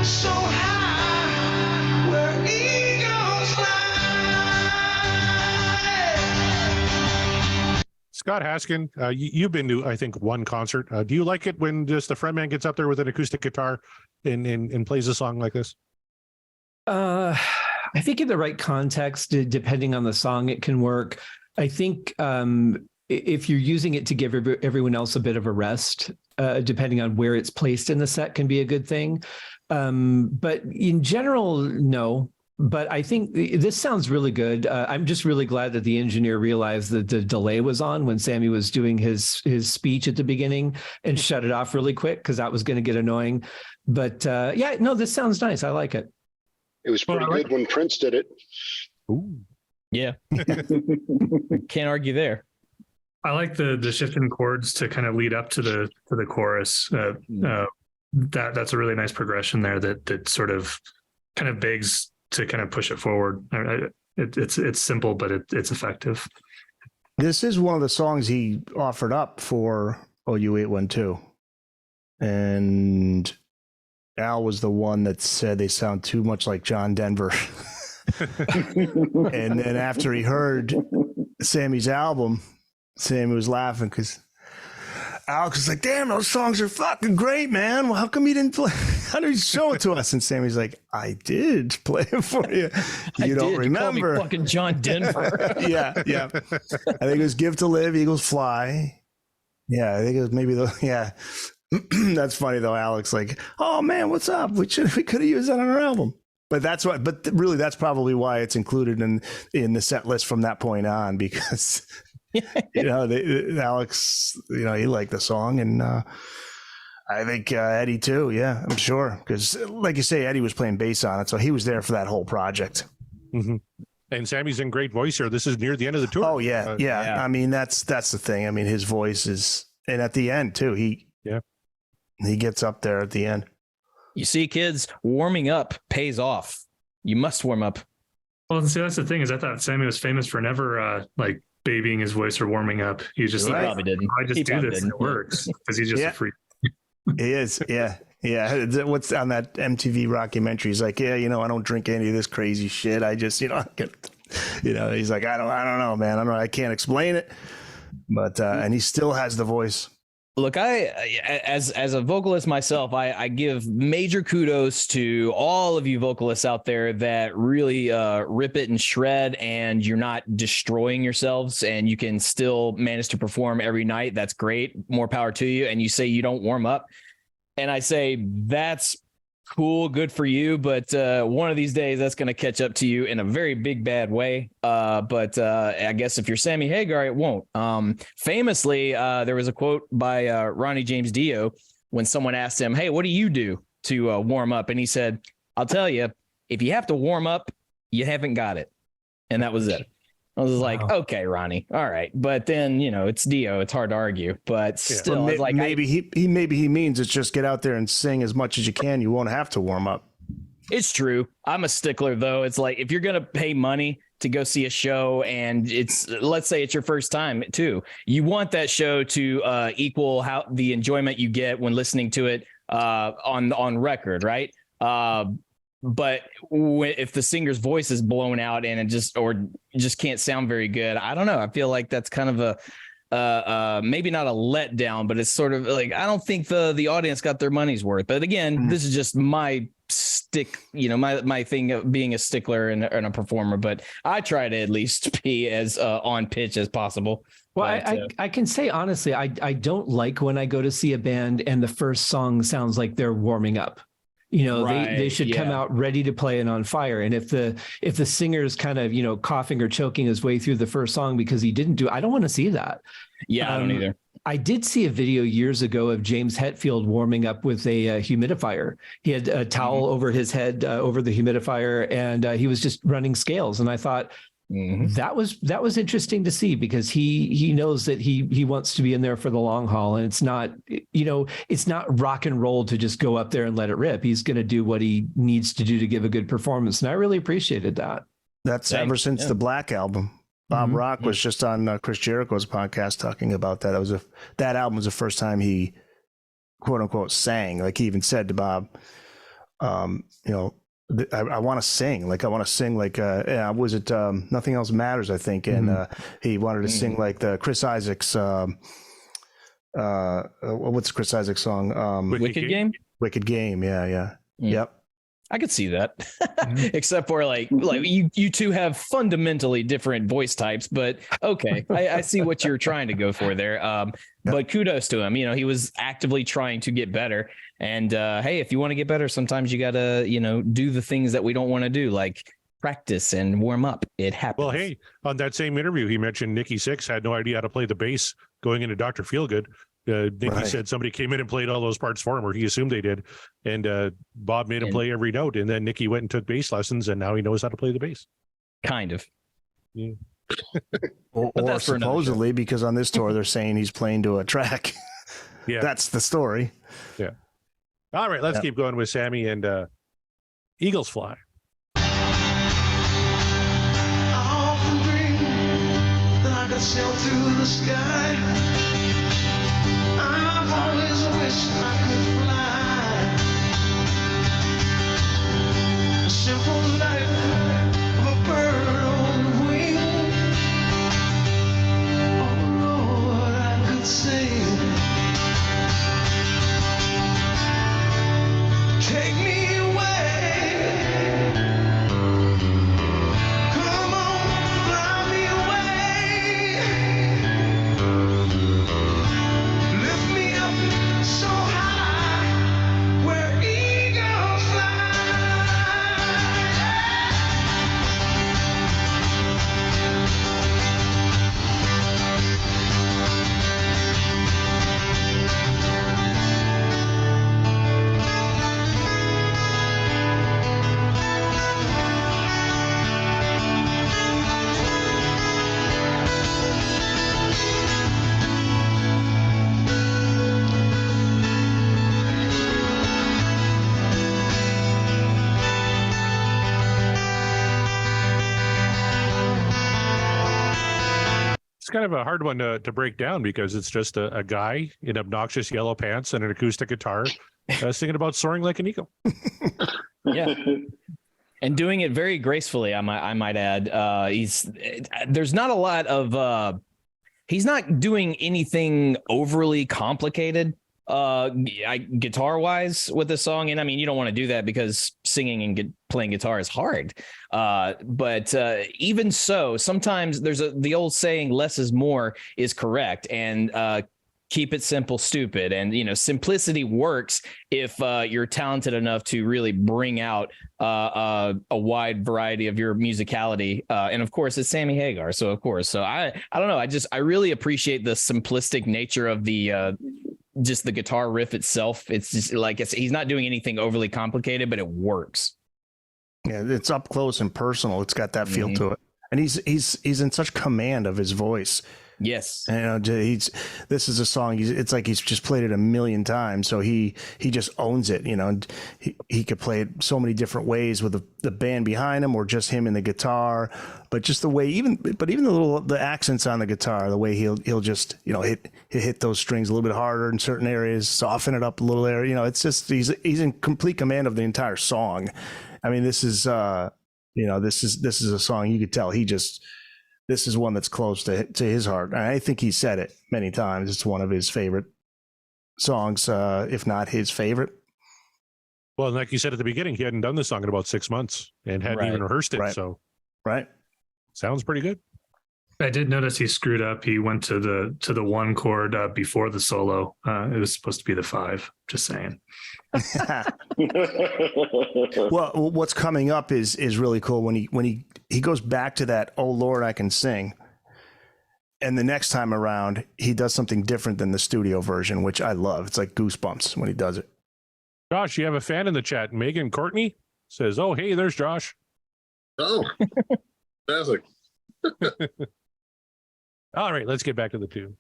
so high where eagles fly. Scott Haskin, you've been to, I think, one concert. Do you like it when just the frontman gets up there with an acoustic guitar and plays a song like this? I think in the right context, depending on the song, it can work. I think if you're using it to give everyone else a bit of a rest, depending on where it's placed in the set, can be a good thing. But in general, no. But I think this sounds really good. I'm just really glad that the engineer realized that the delay was on when Sammy was doing his speech at the beginning and shut it off really quick, because that was going to get annoying. But yeah, no, this sounds nice. I like it. It was pretty good when Prince did it. Ooh. Yeah. Can't argue there. I like the shifting chords to kind of lead up to the chorus. That's a really nice progression there that sort of kind of begs to kind of push it forward. It's simple, but it's effective. This is one of the songs he offered up for OU 812. And Al was the one that said they sound too much like John Denver. And then after he heard Sammy's album, Sammy was laughing because Alex was like, damn, those songs are fucking great, man. Well, how come you didn't play? How did you show it to us? And Sammy's like, I did play it for you. You don't remember. You called me fucking John Denver. Yeah. I think it was Give to Live, Eagles Fly. Yeah, I think it was maybe That's funny though, Alex. Like, oh man, what's up? We could have used that on our album. But that's why. But really, that's probably why it's included in the set list from that point on, because Alex, he liked the song, and I think Eddie too. Yeah, I'm sure, because like you say, Eddie was playing bass on it, so he was there for that whole project. Mm-hmm. And Sammy's in great voice here. This is near the end of the tour. Oh yeah. I mean, that's the thing. I mean, his voice is, and at the end too, he gets up there at the end. You see, kids, warming up pays off. You must warm up. Well, see, that's the thing, is I thought Sammy was famous for never like babying his voice or warming up. He just probably didn't. I just do this and it works, because he's just a freak. He is. Yeah. What's on that MTV documentary? He's like, I don't drink any of this crazy shit. I just, he's like, I don't know, man. I can't explain it, but and he still has the voice. Look, as a vocalist myself, I give major kudos to all of you vocalists out there that really rip it and shred, and you're not destroying yourselves, and you can still manage to perform every night. That's great. More power to you. And you say you don't warm up, and I say that's cool, good for you, but one of these days that's going to catch up to you in a very big bad way. But I guess if you're Sammy Hagar, it won't. Famously, there was a quote by Ronnie James Dio when someone asked him, hey, what do you do to warm up? And he said, I'll tell you, if you have to warm up, you haven't got it. And that was it. I was like, okay, Ronnie. All right. But then, it's Dio. It's hard to argue. But still, I was like, maybe he means it's just get out there and sing as much as you can. You won't have to warm up. It's true. I'm a stickler, though. It's like, if you're going to pay money to go see a show, and let's say it's your first time too, you want that show to equal how the enjoyment you get when listening to it on record, right? But if the singer's voice is blown out and it just can't sound very good, I don't know. I feel like that's kind of maybe not a letdown, but it's sort of like I don't think the audience got their money's worth. But again, this is just my my thing of being a stickler and a performer. But I try to at least be as on pitch as possible. Well, But, I can say honestly, I don't like when I go to see a band and the first song sounds like they're warming up. They should come out ready to play and on fire. And if the singer's kind of, coughing or choking his way through the first song because he didn't I don't want to see that. Yeah, I don't either. I did see a video years ago of James Hetfield warming up with a humidifier. He had a towel over his head, over the humidifier, and he was just running scales. And I thought, that was interesting to see because he knows that he wants to be in there for the long haul, and it's not rock and roll to just go up there and let it rip. He's going to do what he needs to do to give a good performance, and I really appreciated that. That's ever since the Black Album. Bob Rock was just on Chris Jericho's podcast talking about that. That album was the first time he quote unquote sang. Like he even said to Bob, I want to sing. Like I want to sing like was it Nothing Else Matters, I think, and he wanted to sing like the Chris Isaac's what's Chris Isaac's song? Wicked Game. Wicked Game. Yeah. Yep. I could see that, except for like you two have fundamentally different voice types, but okay, I see what you're trying to go for there. But kudos to him. He was actively trying to get better. And hey, if you want to get better, sometimes you gotta do the things that we don't want to do, like practice and warm up. It happens. Well, hey, on that same interview, he mentioned Nikki Sixx had no idea how to play the bass going into Dr. Feelgood. Nikki said somebody came in and played all those parts for him, or he assumed they did. And Bob made him play every note. And then Nikki went and took bass lessons, and now he knows how to play the bass. Kind of. Yeah. or supposedly, because on this tour, they're saying he's playing to a track. Yeah. That's the story. Yeah. All right, let's keep going with Sammy and Eagles Fly. I often dream that I could sail to the sky. I've always wished I could fly. A simple life of a bird on the wing. Oh Lord, I could sing. Take me away. Come on, fly me away. Lift me up so high where eagles fly. It's kind of a hard one to break down because it's just a guy in obnoxious yellow pants and an acoustic guitar singing about soaring like an eagle. Yeah. And doing it very gracefully, I might add. There's not a lot of he's not doing anything overly complicated guitar wise with this song. And I mean, you don't want to do that because singing and playing guitar is hard. But even so, sometimes there's the old saying, less is more is correct. And keep it simple, stupid. And, simplicity works if you're talented enough to really bring out a wide variety of your musicality. And of course, it's Sammy Hagar. So, of course, I don't know. I really appreciate the simplistic nature of the just the guitar riff itself. It's just like he's not doing anything overly complicated, but it works. Yeah, it's up close and personal. It's got that feel to it. And he's in such command of his voice. Yes. This is a song. It's like he's just played it a million times. So he just owns it, and he could play it so many different ways with the band behind him or just him and the guitar, but just the way, even the accents on the guitar, the way he'll just, hit those strings a little bit harder in certain areas, soften it up a little area. It's just, he's in complete command of the entire song. I mean, this is a song you could tell he just, this is one that's close to his heart. And I think he said it many times. It's one of his favorite songs, if not his favorite. Well, like you said at the beginning, he hadn't done this song in about 6 months and hadn't even rehearsed it. Right. So, sounds pretty good. I did notice he screwed up. He went to the one chord before the solo. It was supposed to be the 5. Just saying. Well, what's coming up is really cool when he goes back to that "Oh Lord, I Can Sing," and the next time around he does something different than the studio version, which I love. It's like goosebumps when he does it. Josh, you have a fan in the chat. Megan Courtney says, "Oh, hey, there's Josh." Oh, fantastic. All right, let's get back to the tune.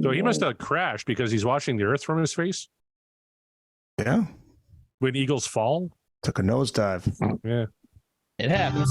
So he must have crashed because he's washing the earth from his face. Yeah. When eagles fall. Took a nosedive. Yeah. It happens.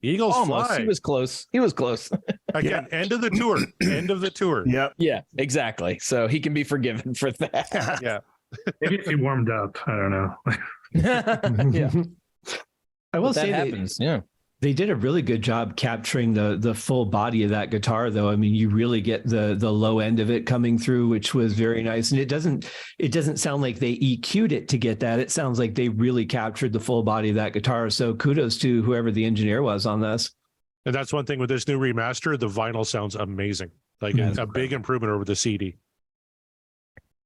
Eagles almost fly. He was close. Again, end of the tour. End of the tour. Yeah, exactly. So he can be forgiven for that. Yeah. Maybe if he warmed up, I don't know. Yeah. I will say that happens. they did a really good job capturing the full body of that guitar, though. I mean, you really get the low end of it coming through, which was very nice. And it doesn't sound like they EQ'd it to get that. It sounds like they really captured the full body of that guitar. So kudos to whoever the engineer was on this. And that's one thing with this new remaster, the vinyl sounds amazing. Like a big improvement over the CD.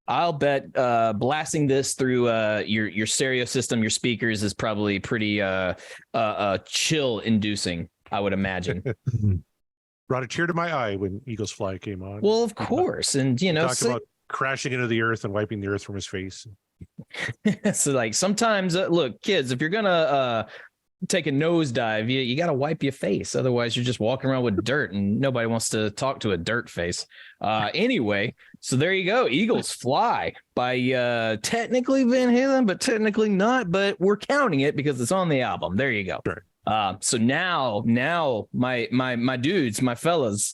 I'll bet blasting this through your stereo system, your speakers, is probably pretty chill inducing, I would imagine. Brought a tear to my eye when Eagles Fly came on. Well, of course. And, talked about crashing into the earth and wiping the earth from his face. So like sometimes, look, kids, if you're going to take a nosedive, you got to wipe your face. Otherwise, you're just walking around with dirt and nobody wants to talk to a dirt face. Anyway, so there you go. Eagles Fly by technically Van Halen, but technically not. But we're counting it because it's on the album. There you go. Sure. So now my dudes, my fellas,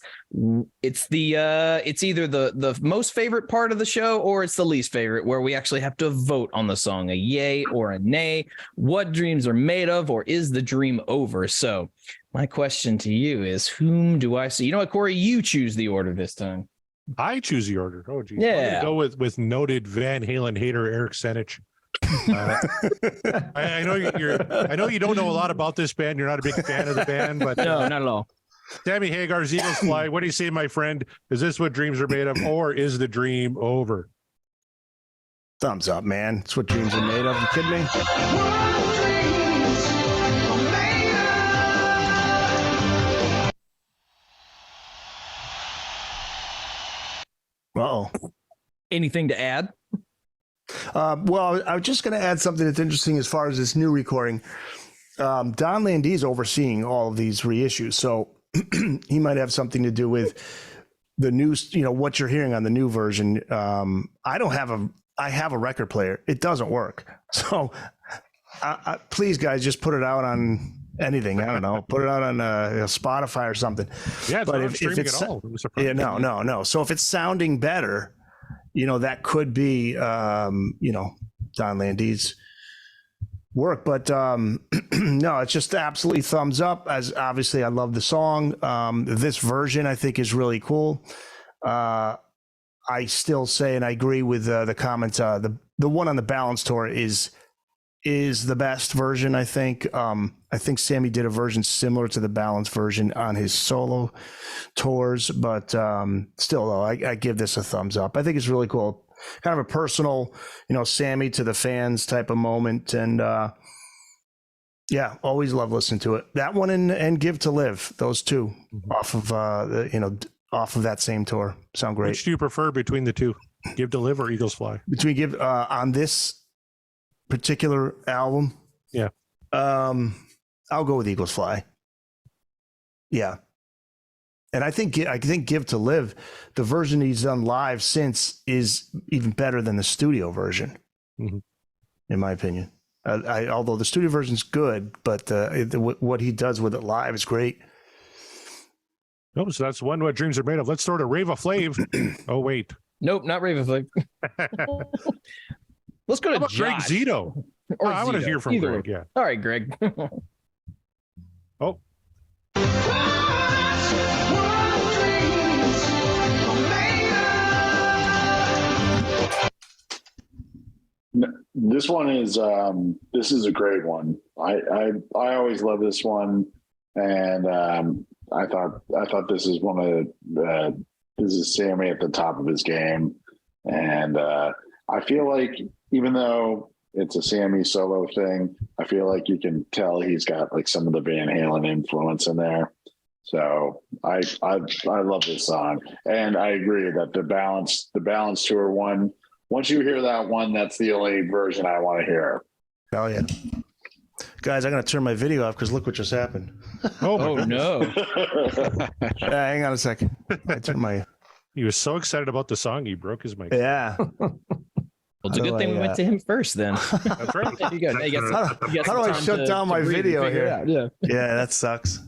it's it's either the most favorite part of the show or it's the least favorite, where we actually have to vote on the song, a yay or a nay. What dreams are made of, or is the dream over? So my question to you is, whom do I see? You know what, Corey, you choose the order this time. I choose the order. Oh, geez. Yeah. Go with noted Van Halen hater Eric Senich. I know you don't know a lot about this band. You're not a big fan of the band, but No, not at all. Sammy Hagar's Eagles Fly. What do you say, my friend? Is this what dreams are made of, or is the dream over? Thumbs up, man. It's what dreams are made of. You kidding me? Uh-oh. Anything to add? Well, I was just going to add something that's interesting as far as this new recording. Don Landee is overseeing all of these reissues, so he might have something to do with the new, what you're hearing on the new version. I have a record player. It doesn't work. So please, guys, just put it out on anything. I don't know. Put it out on Spotify or something. Yeah, but if it's at all. No. So if it's sounding better, that could be, Don Landee's work. But no, it's just absolutely thumbs up. As obviously, I love the song. This version I think is really cool. I still say, and I agree with the comments. The one on the Balance tour is the best version. I think. I think Sammy did a version similar to the Balance version on his solo tours, but still, though, I give this a thumbs up. I think it's really cool. Kind of a personal, Sammy to the fans type of moment, and yeah, always love listening to it. That one and Give to Live, those two off of off of that same tour sound great. Which do you prefer between the two, Give to Live or Eagles Fly? Between Give on this particular album, yeah, I'll go with Eagles Fly. Yeah. And I think Give to Live, the version he's done live since, is even better than the studio version, in my opinion. Although the studio version's good, but what he does with it live is great. Oh, so that's one what dreams are made of. Let's throw to Rave a Flav. Oh, wait. Nope, not Rave a Flav. Let's go to Greg Zito. Or I want to hear from Greg. Yeah. All right, Greg. Oh. This one is this is a great one. I always love this one, and I thought this is one of this is Sammy at the top of his game, and I feel like even though it's a Sammy solo thing, I feel like you can tell he's got like some of the Van Halen influence in there. So I love this song, and I agree that the Balance tour one. Once you hear that one, that's the only version I want to hear. Oh yeah, guys, I'm gonna turn my video off because look what just happened. Oh no! Hang on a second. I turned my. He was so excited about the song, he broke his mic. Yeah. Well, it's a good thing we went to him first, then. That's right. There you go. How do I shut down my video here? Yeah, that sucks.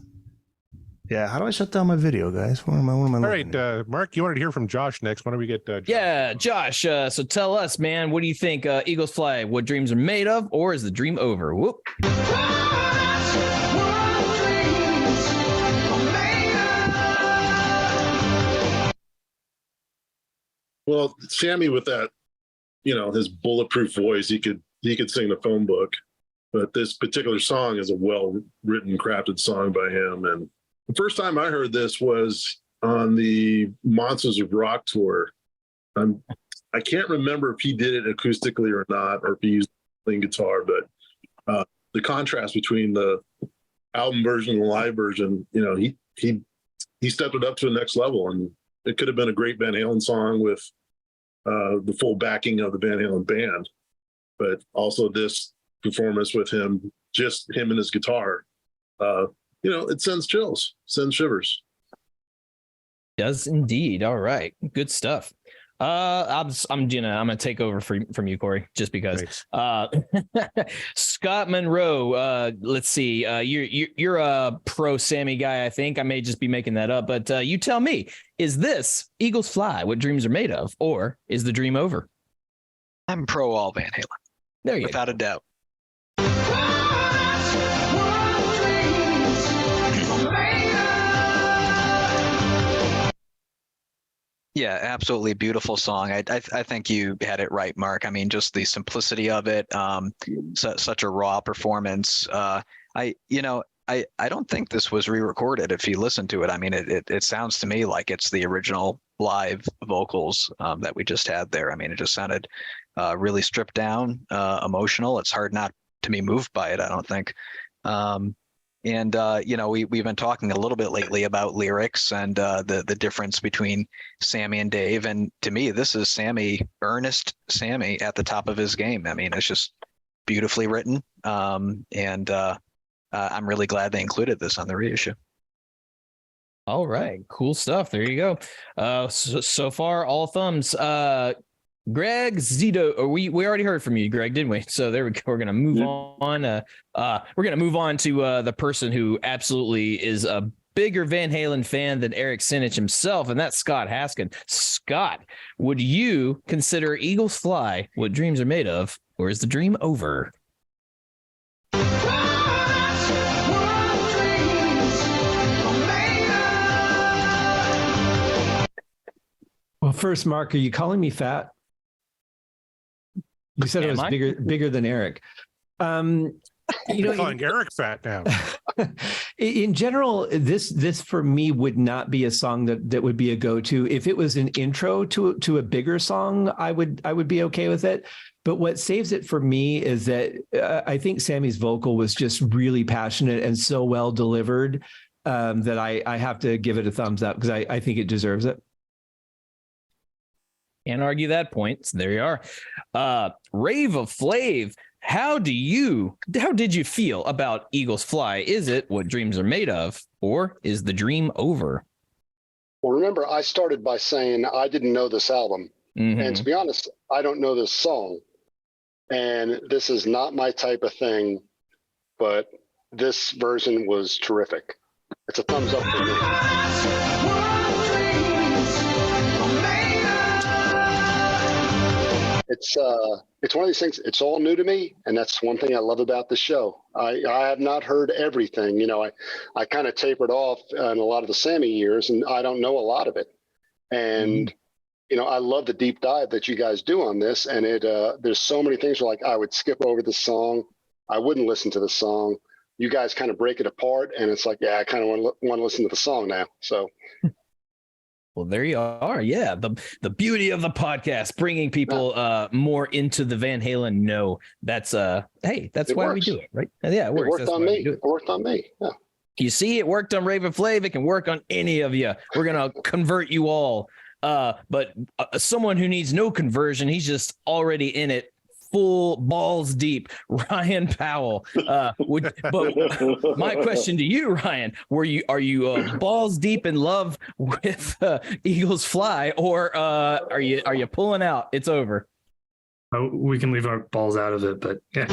Yeah, how do I shut down my video, guys? What am I all right, Mark, you wanted to hear from Josh next. Why don't we get Josh? Yeah, Josh. So tell us, man, what do you think? Eagles Fly, what dreams are made of, or is the dream over? Whoop. Well, Sammy with that, his bulletproof voice, he could sing the phone book, but this particular song is a well-written, crafted song by him. And the first time I heard this was on the Monsters of Rock tour. I can't remember if he did it acoustically or not, or if he used playing guitar, but the contrast between the album version and the live version, he stepped it up to the next level, and it could have been a great Van Halen song with the full backing of the Van Halen band, but also this performance with him, just him and his guitar, it sends chills, sends shivers. Does indeed. All right, good stuff. I'm gonna take over from you, Corey, just because. Scott Monroe. Let's see. You're a pro Sammy guy. I think I may just be making that up, but you tell me: is this Eagles Fly what dreams are made of, or is the dream over? I'm pro all Van Halen. There you go. Without a doubt. Yeah, absolutely beautiful song. I think you had it right, Mark. I mean, just the simplicity of it, such a raw performance. I don't think this was re-recorded. If you listen to it, I mean, it sounds to me like it's the original live vocals that we just had there. I mean, it just sounded really stripped down, emotional. It's hard not to be moved by it, I don't think. We've been talking a little bit lately about lyrics and the difference between Sammy and Dave. And to me, this is Sammy, earnest Sammy at the top of his game. I mean, it's just beautifully written. I'm really glad they included this on the reissue. All right, cool stuff. There you go. So far, all thumbs. Greg Zito, we already heard from you, Greg, didn't we? So there we go. We're gonna move on. We're gonna move on to the person who absolutely is a bigger Van Halen fan than Eric Sinich himself, and that's Scott Haskin. Scott, would you consider Eagles Fly what dreams are made of, or is the dream over? Well, first, Mark, are you calling me fat? You said it was bigger than Eric. You're calling Eric fat now. In general, this for me would not be a song that would be a go-to. If it was an intro to a bigger song, I would be okay with it. But what saves it for me is that I think Sammy's vocal was just really passionate and so well delivered that I have to give it a thumbs up because I think it deserves it. Can't argue that point. So there you are. Rave of Flav. How did you feel about Eagles Fly? Is it what dreams are made of, or is the dream over? Well, remember, I started by saying I didn't know this album. Mm-hmm. And to be honest, I don't know this song. And this is not my type of thing, but this version was terrific. It's a thumbs up for me. It's one of these things. It's all new to me, and that's one thing I love about the show. I have not heard everything. I kind of tapered off in a lot of the Sammy years, and I don't know a lot of it. And I love the deep dive that you guys do on this. And there's so many things where, like, I would skip over the song, I wouldn't listen to the song. You guys kind of break it apart, and it's like, yeah, I kind of want to listen to the song now. So. Well, there you are. Yeah, the beauty of the podcast, bringing people more into the Van Halen know. That's that's why we do it, right? Yeah, it works. It worked on me. Yeah. You see, it worked on Rave and Flav. It can work on any of you. We're gonna convert you all. But someone who needs no conversion, he's just already in it, full balls deep. Ryan Powell. But my question to you, Ryan, are you balls deep in love with Eagles Fly, or are you pulling out? It's over. Oh, we can leave our balls out of it, but yeah.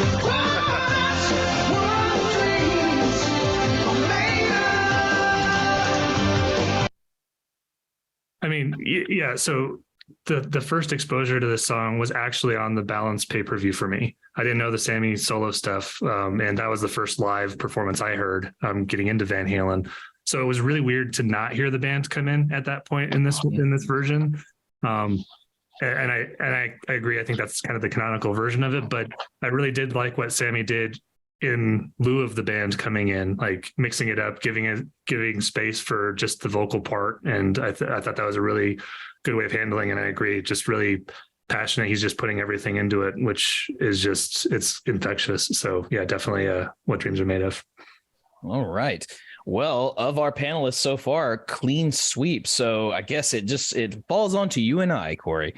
I mean, yeah. So the first exposure to this song was actually on the Balance pay-per-view for me. I didn't know the Sammy solo stuff, and that was the first live performance I heard getting into Van Halen. So it was really weird to not hear the band come in at that point in this version. And I agree. I think that's kind of the canonical version of it. But I really did like what Sammy did in lieu of the band coming in, like mixing it up, giving space for just the vocal part. And I thought that was a really good way of handling. And I agree, just really passionate. He's just putting everything into it, which is it's infectious. So yeah, definitely what dreams are made of. All right. Well, of our panelists so far, clean sweep. So I guess it falls onto you and I, Corey.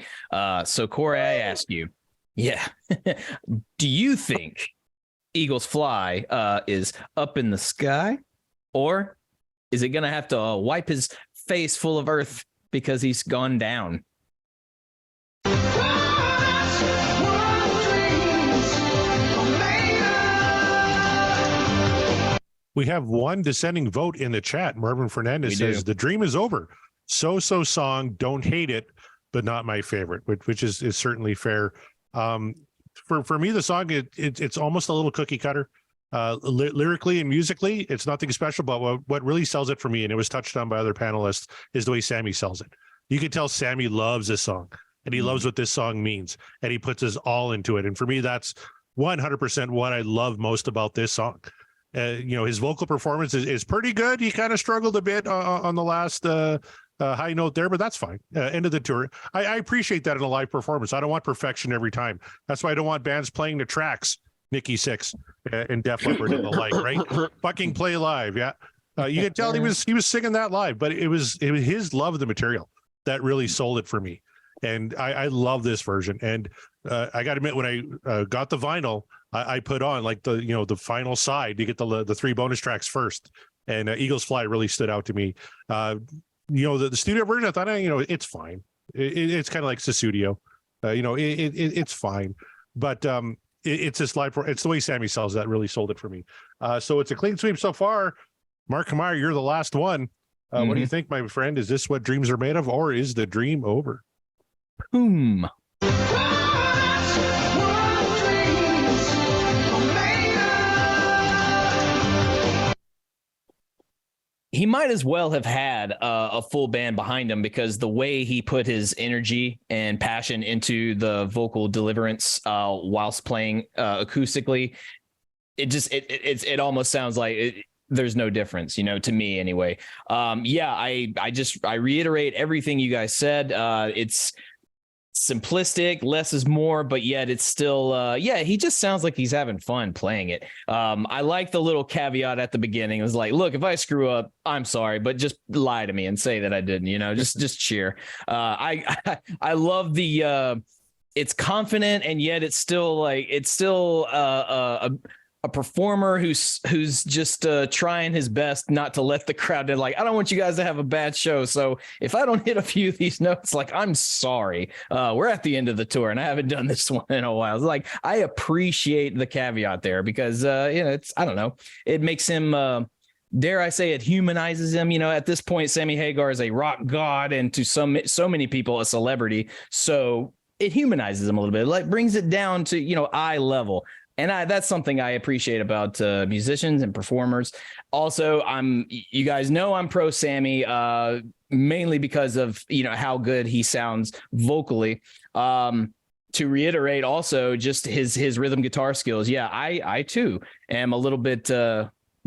So Corey, I ask you, do you think Eagles Fly is up in the sky, or is it going to have to wipe his face full of earth because he's gone down? We have one dissenting vote in the chat. Marvin Fernandez says the dream is over. So song, don't hate it, but not my favorite, which is certainly fair. For me, the song it's almost a little cookie cutter. Lyrically and musically, it's nothing special. But what really sells it for me, and it was touched on by other panelists, is the way Sammy sells it. You can tell Sammy loves this song, and he loves what this song means, and he puts his all into it. And for me, that's 100% what I love most about this song. His vocal performance is pretty good. He kind of struggled a bit on the last high note there, but that's fine. End of the tour. I appreciate that in a live performance. I don't want perfection every time. That's why I don't want bands playing the tracks, Nikki Sixx and Def Leppard and the like, right? Fucking play live, yeah. You can tell he was singing that live, but it was his love of the material that really sold it for me. And I love this version. And I got to admit, when I got the vinyl, I put on like the final side to get the 3 bonus tracks first. And Eagles Fly really stood out to me. The studio version, I thought, it's fine. It's kind of like Sussudio. It's fine. But it's this live. It's the way Sammy sells that really sold it for me. So it's a clean sweep so far. Mark Kamara, you're the last one. What do you think, my friend? Is this what dreams are made of, or is the dream over? He might as well have had a full band behind him, because the way he put his energy and passion into the vocal deliverance whilst playing acoustically, it almost sounds like there's no difference, to me anyway. I reiterate everything you guys said. It's simplistic, less is more, but yet it's still he just sounds like he's having fun playing it. I like the little caveat at the beginning. It was like, look, if I screw up, I'm sorry, but just lie to me and say that I didn't, just cheer. I love the it's confident, and yet it's still a performer who's just trying his best not to let the crowd in. Like, I don't want you guys to have a bad show, so if I don't hit a few of these notes, like, I'm sorry. We're at the end of the tour, and I haven't done this one in a while. It's like, I appreciate the caveat there, because it's, I don't know, it makes him dare I say, it humanizes him. At this point, Sammy Hagar is a rock god, and to so many people a celebrity, so it humanizes him a little bit, like brings it down to eye level. And that's something I appreciate about musicians and performers. Also, you guys know I'm pro Sammy, mainly because of how good he sounds vocally. To reiterate, also just his rhythm guitar skills. Yeah, I too am a little bit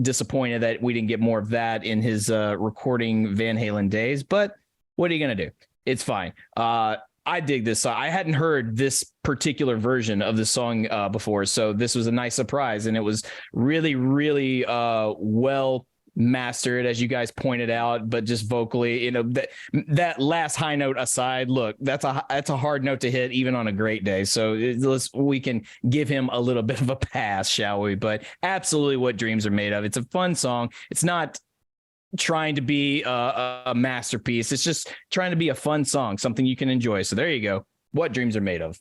disappointed that we didn't get more of that in his recording Van Halen days. But what are you gonna do? It's fine. I dig this song. I hadn't heard this particular version of the song before, so this was a nice surprise, and it was really, really well mastered, as you guys pointed out. But just vocally, that last high note aside, look, that's a hard note to hit even on a great day. So we can give him a little bit of a pass, shall we? But absolutely, what dreams are made of. It's a fun song. It's not trying to be a masterpiece. It's just trying to be a fun song, something you can enjoy. So there you go. What dreams are made of.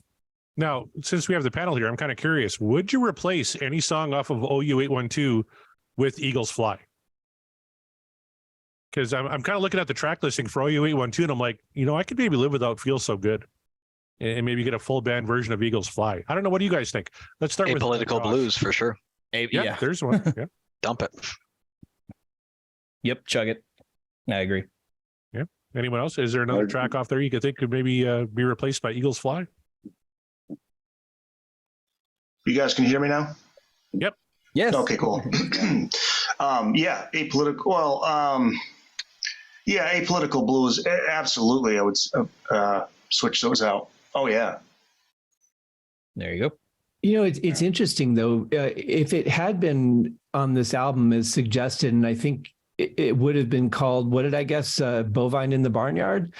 Now, since we have the panel here, I'm kind of curious. Would you replace any song off of OU812 with Eagles Fly? Because I'm kind of looking at the track listing for OU812, and I'm like, I could maybe live without Feel So Good, and maybe get a full band version of Eagles Fly. I don't know. What do you guys think? Let's start with Apolitical Blues for sure. Yeah, there's one. Yeah. Dump it. Yep, chug it. I agree. Yeah. Anyone else? Is there another track off there you could think could maybe be replaced by Eagles Fly? You guys can hear me now? Yep. Yes. Okay, cool. Apolitical. Well, Apolitical Blues. Absolutely, I would switch those out. Oh yeah. There you go. It's interesting though. If it had been on this album as suggested, and I think it would have been called, what did I guess? Bovine in the Barnyard.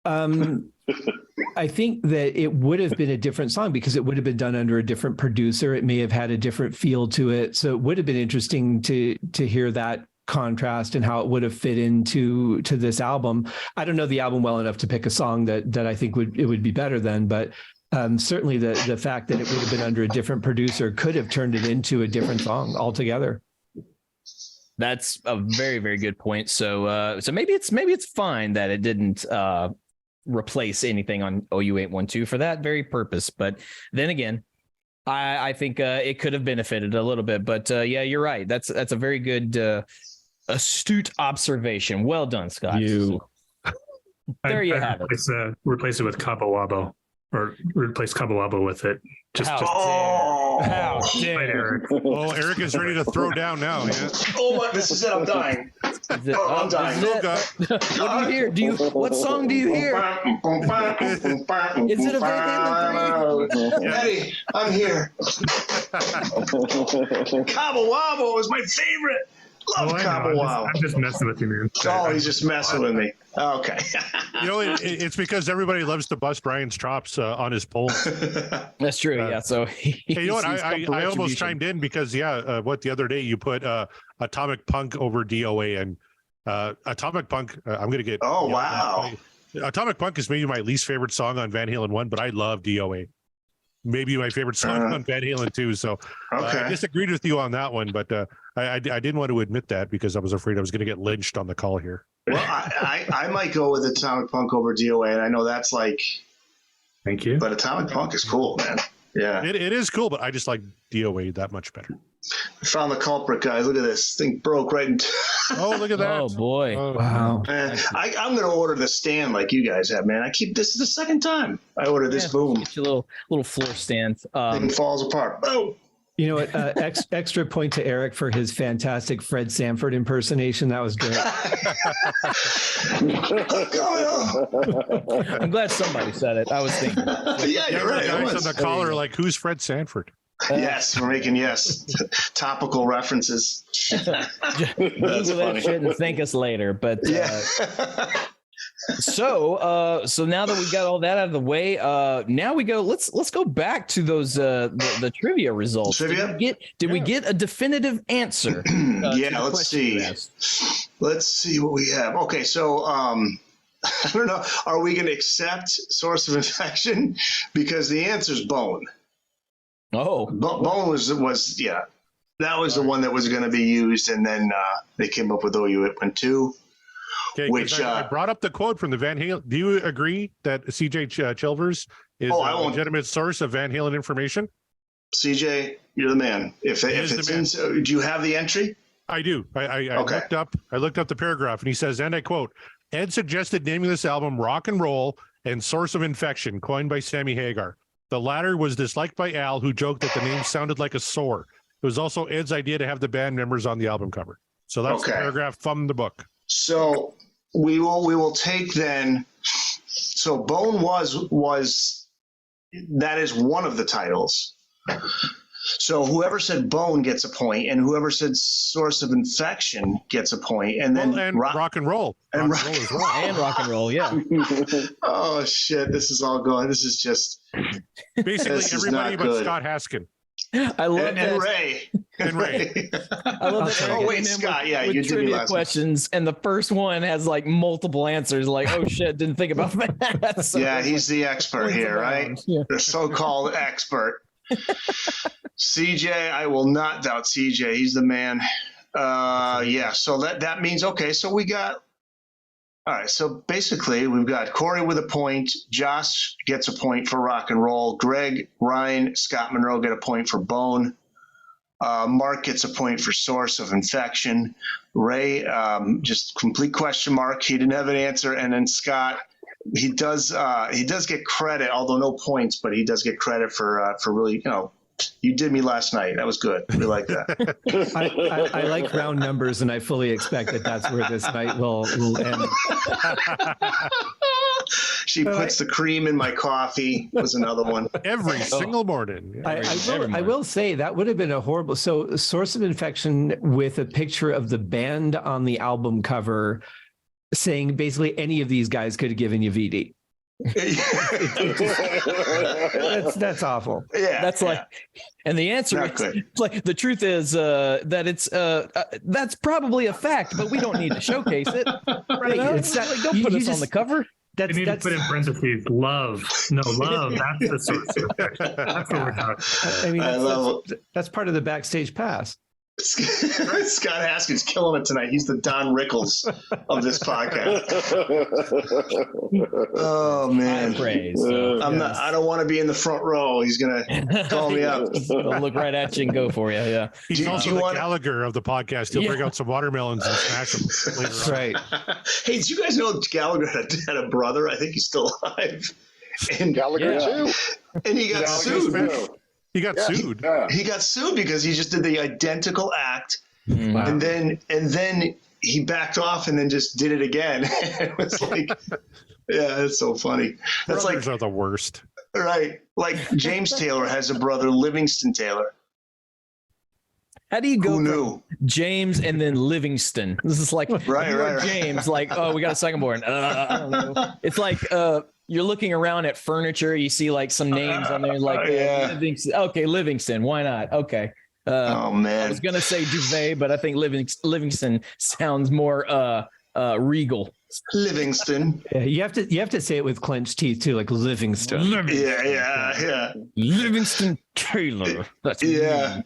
I think that it would have been a different song because it would have been done under a different producer. It may have had a different feel to it. So it would have been interesting to hear that contrast and how it would have fit into this album. I don't know the album well enough to pick a song that I think it would be better than, but certainly the fact that it would have been under a different producer could have turned it into a different song altogether. That's a very, very good point. So maybe it's fine that it didn't replace anything on OU812 for that very purpose. But then again, I think it could have benefited a little bit. But yeah, you're right. That's a very good, astute observation. Well done, Scott. There you have it. Replace it with Cabo Wabo. or replace Cabo Wabo with it. Just How dare. Right, Eric. Oh, Eric is ready to throw down now. Yeah. Oh, my, this is it. I'm dying. I'm dying. What do you hear? What song do you hear? Is it a Van Halen 3? Eddie, I'm here. Cabo Wabo was my favorite. Love Cabo Wabo. I'm just messing with you, man. Oh, he's just messing with me. Okay. You know, it's because everybody loves to bust Brian's chops on his polls. That's true. Yeah. So hey, you know what? I almost chimed in because what the other day you put Atomic Punk over DOA, and Atomic Punk. I'm gonna get. Oh wow. Atomic Punk is maybe my least favorite song on Van Halen 1, but I love DOA. Maybe my favorite song on Van Halen 2. So I disagreed with you on that one, but I didn't want to admit that because I was afraid I was going to get lynched on the call here. Well, I might go with Atomic Punk over DOA, and I know that's like. Thank you. But Atomic Punk is cool, man. Yeah. It is cool, but I just like DOA that much better. I found the culprit, guys. Look at this thing broke right into. Oh, look at that! Oh boy! Wow. Man, I'm gonna order the stand like you guys have, man. This is the second time I ordered this boom. Get you a little floor stand. Thing falls apart. Boom. You know what? Extra point to Eric for his fantastic Fred Sanford impersonation. That was great. I'm glad somebody said it. I was thinking. Yeah, you're right. Guys on the caller like, who's Fred Sanford? Yes, we're making topical references. Google that shit and thank us later. But so now that we got all that out of the way, now we go. Let's go back to those the trivia results. Trivia? Did we get a definitive answer? Yeah, let's see. Let's see what we have. Okay, so I don't know. Are we going to accept source of infection? Because the answer is bone. Oh, bone was that was the one that was going to be used, and then they came up with OU-812. Okay, which I brought up the quote from the Van Halen. Do you agree that CJ Chilvers is a legitimate source of Van Halen information? CJ, you're the man. If it's do you have the entry? I do. I looked up the paragraph, and he says, and I quote, Ed suggested naming this album Rock and Roll and Source of Infection, coined by Sammy Hagar. The latter was disliked by Al, who joked that the name sounded like a sore. It was also Ed's idea to have the band members on the album cover. So that's the paragraph from the book. So we will take then. So Bone was that is one of the titles. So whoever said Bone gets a point, and whoever said Source of Infection gets a point, and then rock and roll, and rock and roll, and rock and roll, yeah. Oh shit! This is all going. This is just basically everybody but Scott Haskin. I love and Ray. And Ray. I love that. Oh wait, Scott. Yeah, you did me last questions, and the first one has like multiple answers. Like, oh shit, didn't think about that. So yeah, he's the expert here, right? Yeah. The so-called expert. CJ, I will not doubt CJ. He's the man. Yeah. So that means okay. So we got. All right. So basically, we've got Corey with a point. Josh gets a point for rock and roll. Greg, Ryan, Scott Monroe get a point for bone. Mark gets a point for source of infection. Ray, just complete question mark. He didn't have an answer. And then Scott, he does get credit, although no points, but he does get credit for really, you did me last night. That was good. We like that. I like round numbers, and I fully expect that's where this night will end. She puts the cream in my coffee was another one. Every single morning. I will say that would have been a horrible. So Source of Infection with a picture of the band on the album cover saying basically any of these guys could have given you VD. That's awful. Yeah, that's like, and the answer is like the truth is that it's that's probably a fact, but we don't need to showcase it. Right? It's that, like, don't put us on the cover. You need to put in parentheses love. No, love. That's the source of infection. That's what we're talking about. That's part of the backstage pass. Scott Haskins killing it tonight. He's the Don Rickles of this podcast. Oh man, praise. I don't want to be in the front row. He's gonna call me up. He'll look right at you and go for you. Yeah. He's also the Gallagher of the podcast. He'll bring out some watermelons and smash them later on. Right. Hey, did you guys know Gallagher had a brother? I think he's still alive. And Gallagher too. And he got sued. He got sued. He got sued because he just did the identical act, Wow. and then he backed off and then just did it again. It was like, yeah, it's so funny. That's Brothers are the worst. right. Like James Taylor has a brother, Livingston Taylor. How do you go Who from knew? James and then Livingston? This is like Right. James, like, oh, we got a second born. I don't know. It's like you're looking around at furniture, you see like some names on there, like Livingston. Okay, Livingston. Why not? Okay. Oh I man. was gonna say Duvet, but I think Livingston sounds more regal. Livingston. Yeah, you have to say it with clenched teeth too, like Livingston. Yeah. Livingston Taylor. That's Yeah.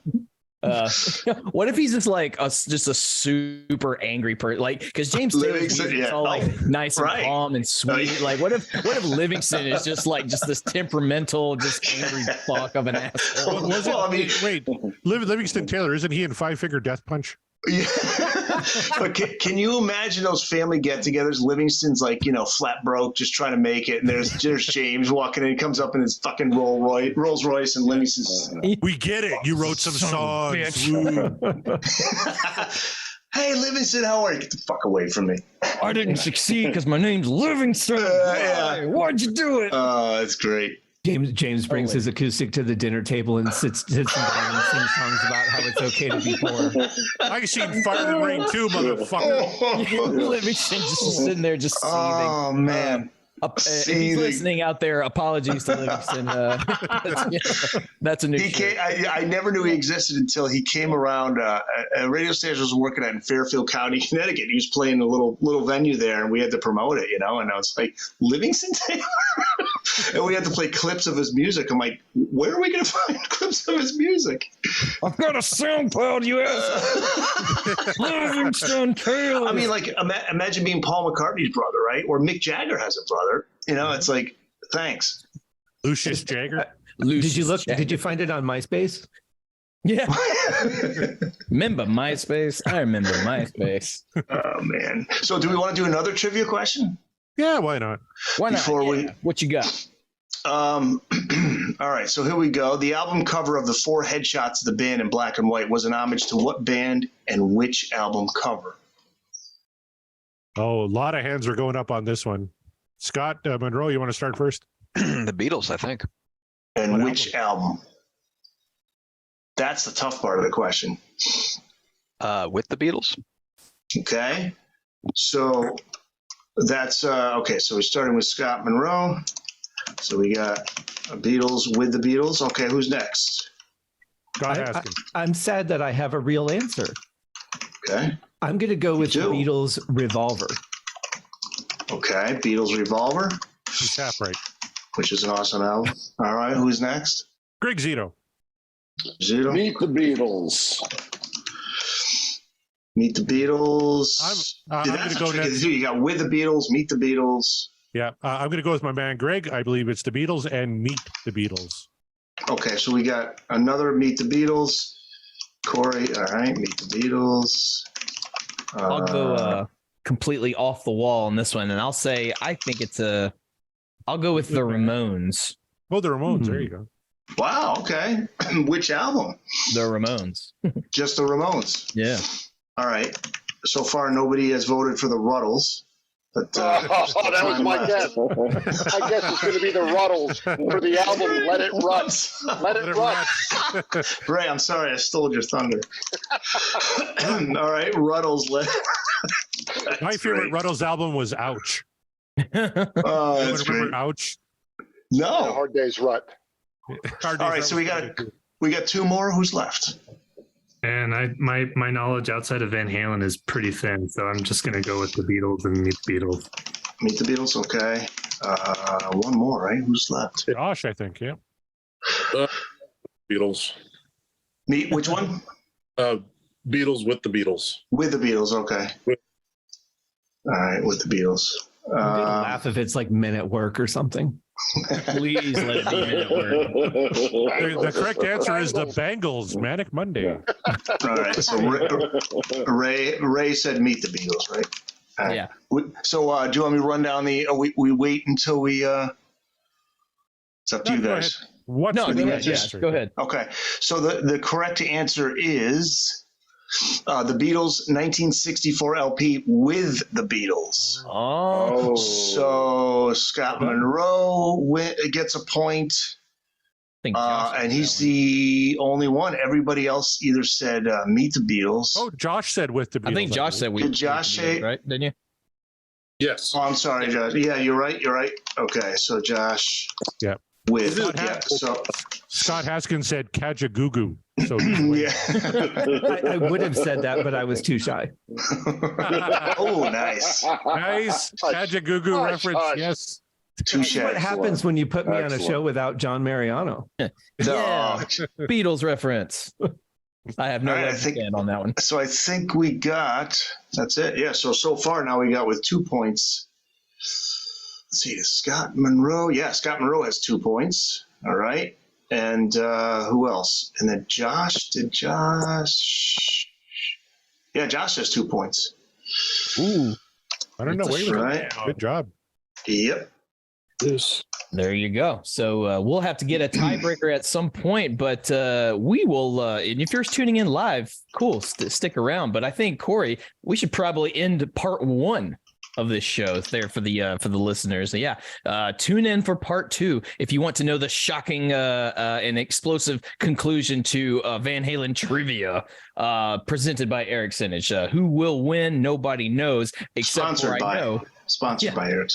What if he's just like just a super angry person, like because James Taylor's Livingston, all like nice and right. calm and sweet. Like what if Livingston is just like this temperamental, just angry fuck of an asshole? Well, I mean, Wait, Livingston Taylor, isn't he in Five Finger Death Punch? yeah. But can you imagine those family get-togethers? Livingston's like, flat broke, just trying to make it, and there's James walking in. He comes up in his fucking Rolls Royce, and Livingston's. We get it. You wrote some songs. Hey, Livingston, how are you? Get the fuck away from me. I didn't succeed because my name's Livingston. Yeah. Why'd you do it? It's great. James brings his acoustic to the dinner table and sits down and sings songs about how it's okay to be poor. I seen Fire and Rain too, motherfucker. Livingston just sitting there, just seething. Oh man. If he's listening out there, apologies to Livingston. That's a new. I never knew he existed until he came around. A radio station I was working at in Fairfield County, Connecticut. He was playing a little little venue there, and we had to promote it, And I was like, Livingston Taylor, and we had to play clips of his music. I'm like, where are we going to find clips of his music? I've got a SoundCloud, you ass. Livingston Taylor. I mean, like, imagine being Paul McCartney's brother, right? Or Mick Jagger has a brother. It's like, thanks. Lucius Jagger. Did you look? Did you find it on MySpace? Yeah. Remember MySpace? I remember MySpace. Oh man. So, do we want to do another trivia question? Yeah, why not? Why not? What you got? All right. So here we go. The album cover of the 4 headshots of the band in black and white was an homage to what band and which album cover? Oh, a lot of hands are going up on this one. Scott Monroe, you want to start first? The Beatles, I think. And What which album? That's the tough part of the question. With the Beatles. Okay. So that's okay. So we're starting with Scott Monroe. So we got Beatles with the Beatles. Okay, who's next? God ask him. I'm sad that I have a real answer. Okay. I'm going to go with the Beatles' Revolver. Okay, Beatles Revolver. He's half right. Which is an awesome album. All right, who's next? Greg Zito. Zito. Meet the Beatles. Meet the Beatles. I'm going to go next. You got with the Beatles, Meet the Beatles. Yeah, I'm going to go with my man Greg. I believe it's the Beatles and Meet the Beatles. Okay, so we got another Meet the Beatles. Corey, all right, Meet the Beatles. I'll go completely off the wall on this one, and I'll say I think I'll go with the Ramones. Oh, the Ramones. There you go. Wow. Okay. Which album? The Ramones. Just the Ramones. Yeah. All right. So far, nobody has voted for the Ruddles. But that was my guess. I guess it's going to be the Ruddles for the album Let It Rut. Let It Rut. Ray, I'm sorry, I stole your thunder. All right, Ruddles. My favorite Ruddles album was Ouch. Oh, that's remember great. Ouch? No. Hard Day's Rut. All right, so we got 2 more. Who's left? And my knowledge outside of Van Halen is pretty thin, so I'm just going to go with the Beatles and Meet the Beatles. Meet the Beatles, okay. 1 more, right? Who's left? Josh, I think, yeah. Beatles. Meet which one? Beatles with the Beatles. With the Beatles, okay. All right, with the Beatles. I'm gonna laugh if it's like Men at Work or something. Please let it be Men at Work. The correct answer is the Bangles, Manic Monday. All right, so Ray said Meet the Beatles, right? All right. Yeah. So do you want me to run down the? We wait until we It's up to you guys. What's No, the go correct ahead. Yeah, answer? go ahead. Okay. So the correct answer is the Beatles 1964 LP with the Beatles. Oh. So Scott Monroe gets a point. And he's the only one. Everybody else either said Meet the Beatles. Oh, Josh said with the Beatles. I think Josh said we. Did Josh say? Right? Didn't you? Yes. Oh, I'm sorry, Josh. Yeah, you're right. You're right. Okay, so Josh. Yeah. With so Scott Haskins said Kajagoogoo. So yeah. I would have said that, but I was too shy. Oh, nice. Nice Kajagoogoo reference. Yes. Touche. What happens when you put me on a Excellent. show without John Mariano? Yeah. Beatles reference. I have no leg to stand on that one. So I think we got, that's it. Yeah. So far now we got with 2 points. Let's see, Scott Monroe. Yeah, Scott Monroe has 2 points. All right. And who else? And then Josh. Did Josh? Yeah, Josh has 2 points. Ooh. I don't know. That's Wait a minute. right. Good job. Yep. There you go. So we'll have to get a tiebreaker at some point, but we will. And if you're tuning in live, cool, stick around. But I think, Corey, we should probably end part 1 of this show there for the listeners. So yeah, tune in for part 2 if you want to know the shocking and explosive conclusion to Van Halen trivia presented by Eric Sinich. Who will win? Nobody knows except Sponsored for I know. Sponsored by Eric.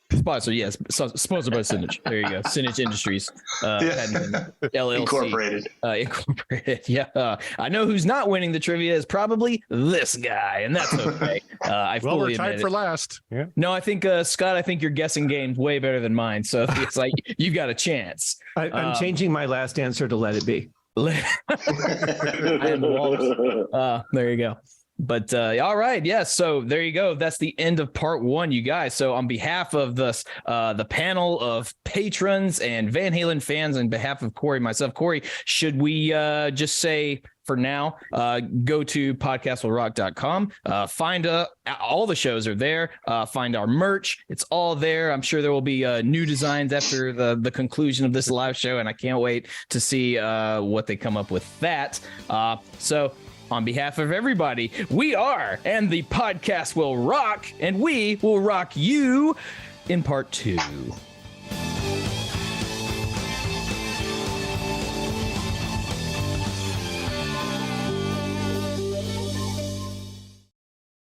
Sponsored, yes. Sponsored by Sinich. There you go. Sinich Industries, LLC. Incorporated. Incorporated. Yeah. I know who's not winning the trivia is probably this guy, and that's okay. I Well, fully we're tied admit for it. last. Yeah. No, I think Scott. I think your guessing game's way better than mine. So it's like you've got a chance. I'm changing my last answer to Let It Be. I am lost. There you go. But all right, yeah. So there you go. That's the end of part 1, you guys. So on behalf of the panel of patrons and Van Halen fans, on behalf of Corey, myself, Corey, should we just say for now, go to podcastwillrock.com. Find all the shows are there. Find our merch. It's all there. I'm sure there will be new designs after the conclusion of this live show, and I can't wait to see what they come up with that. So on behalf of everybody, we are, and the podcast will rock, and we will rock you in part 2.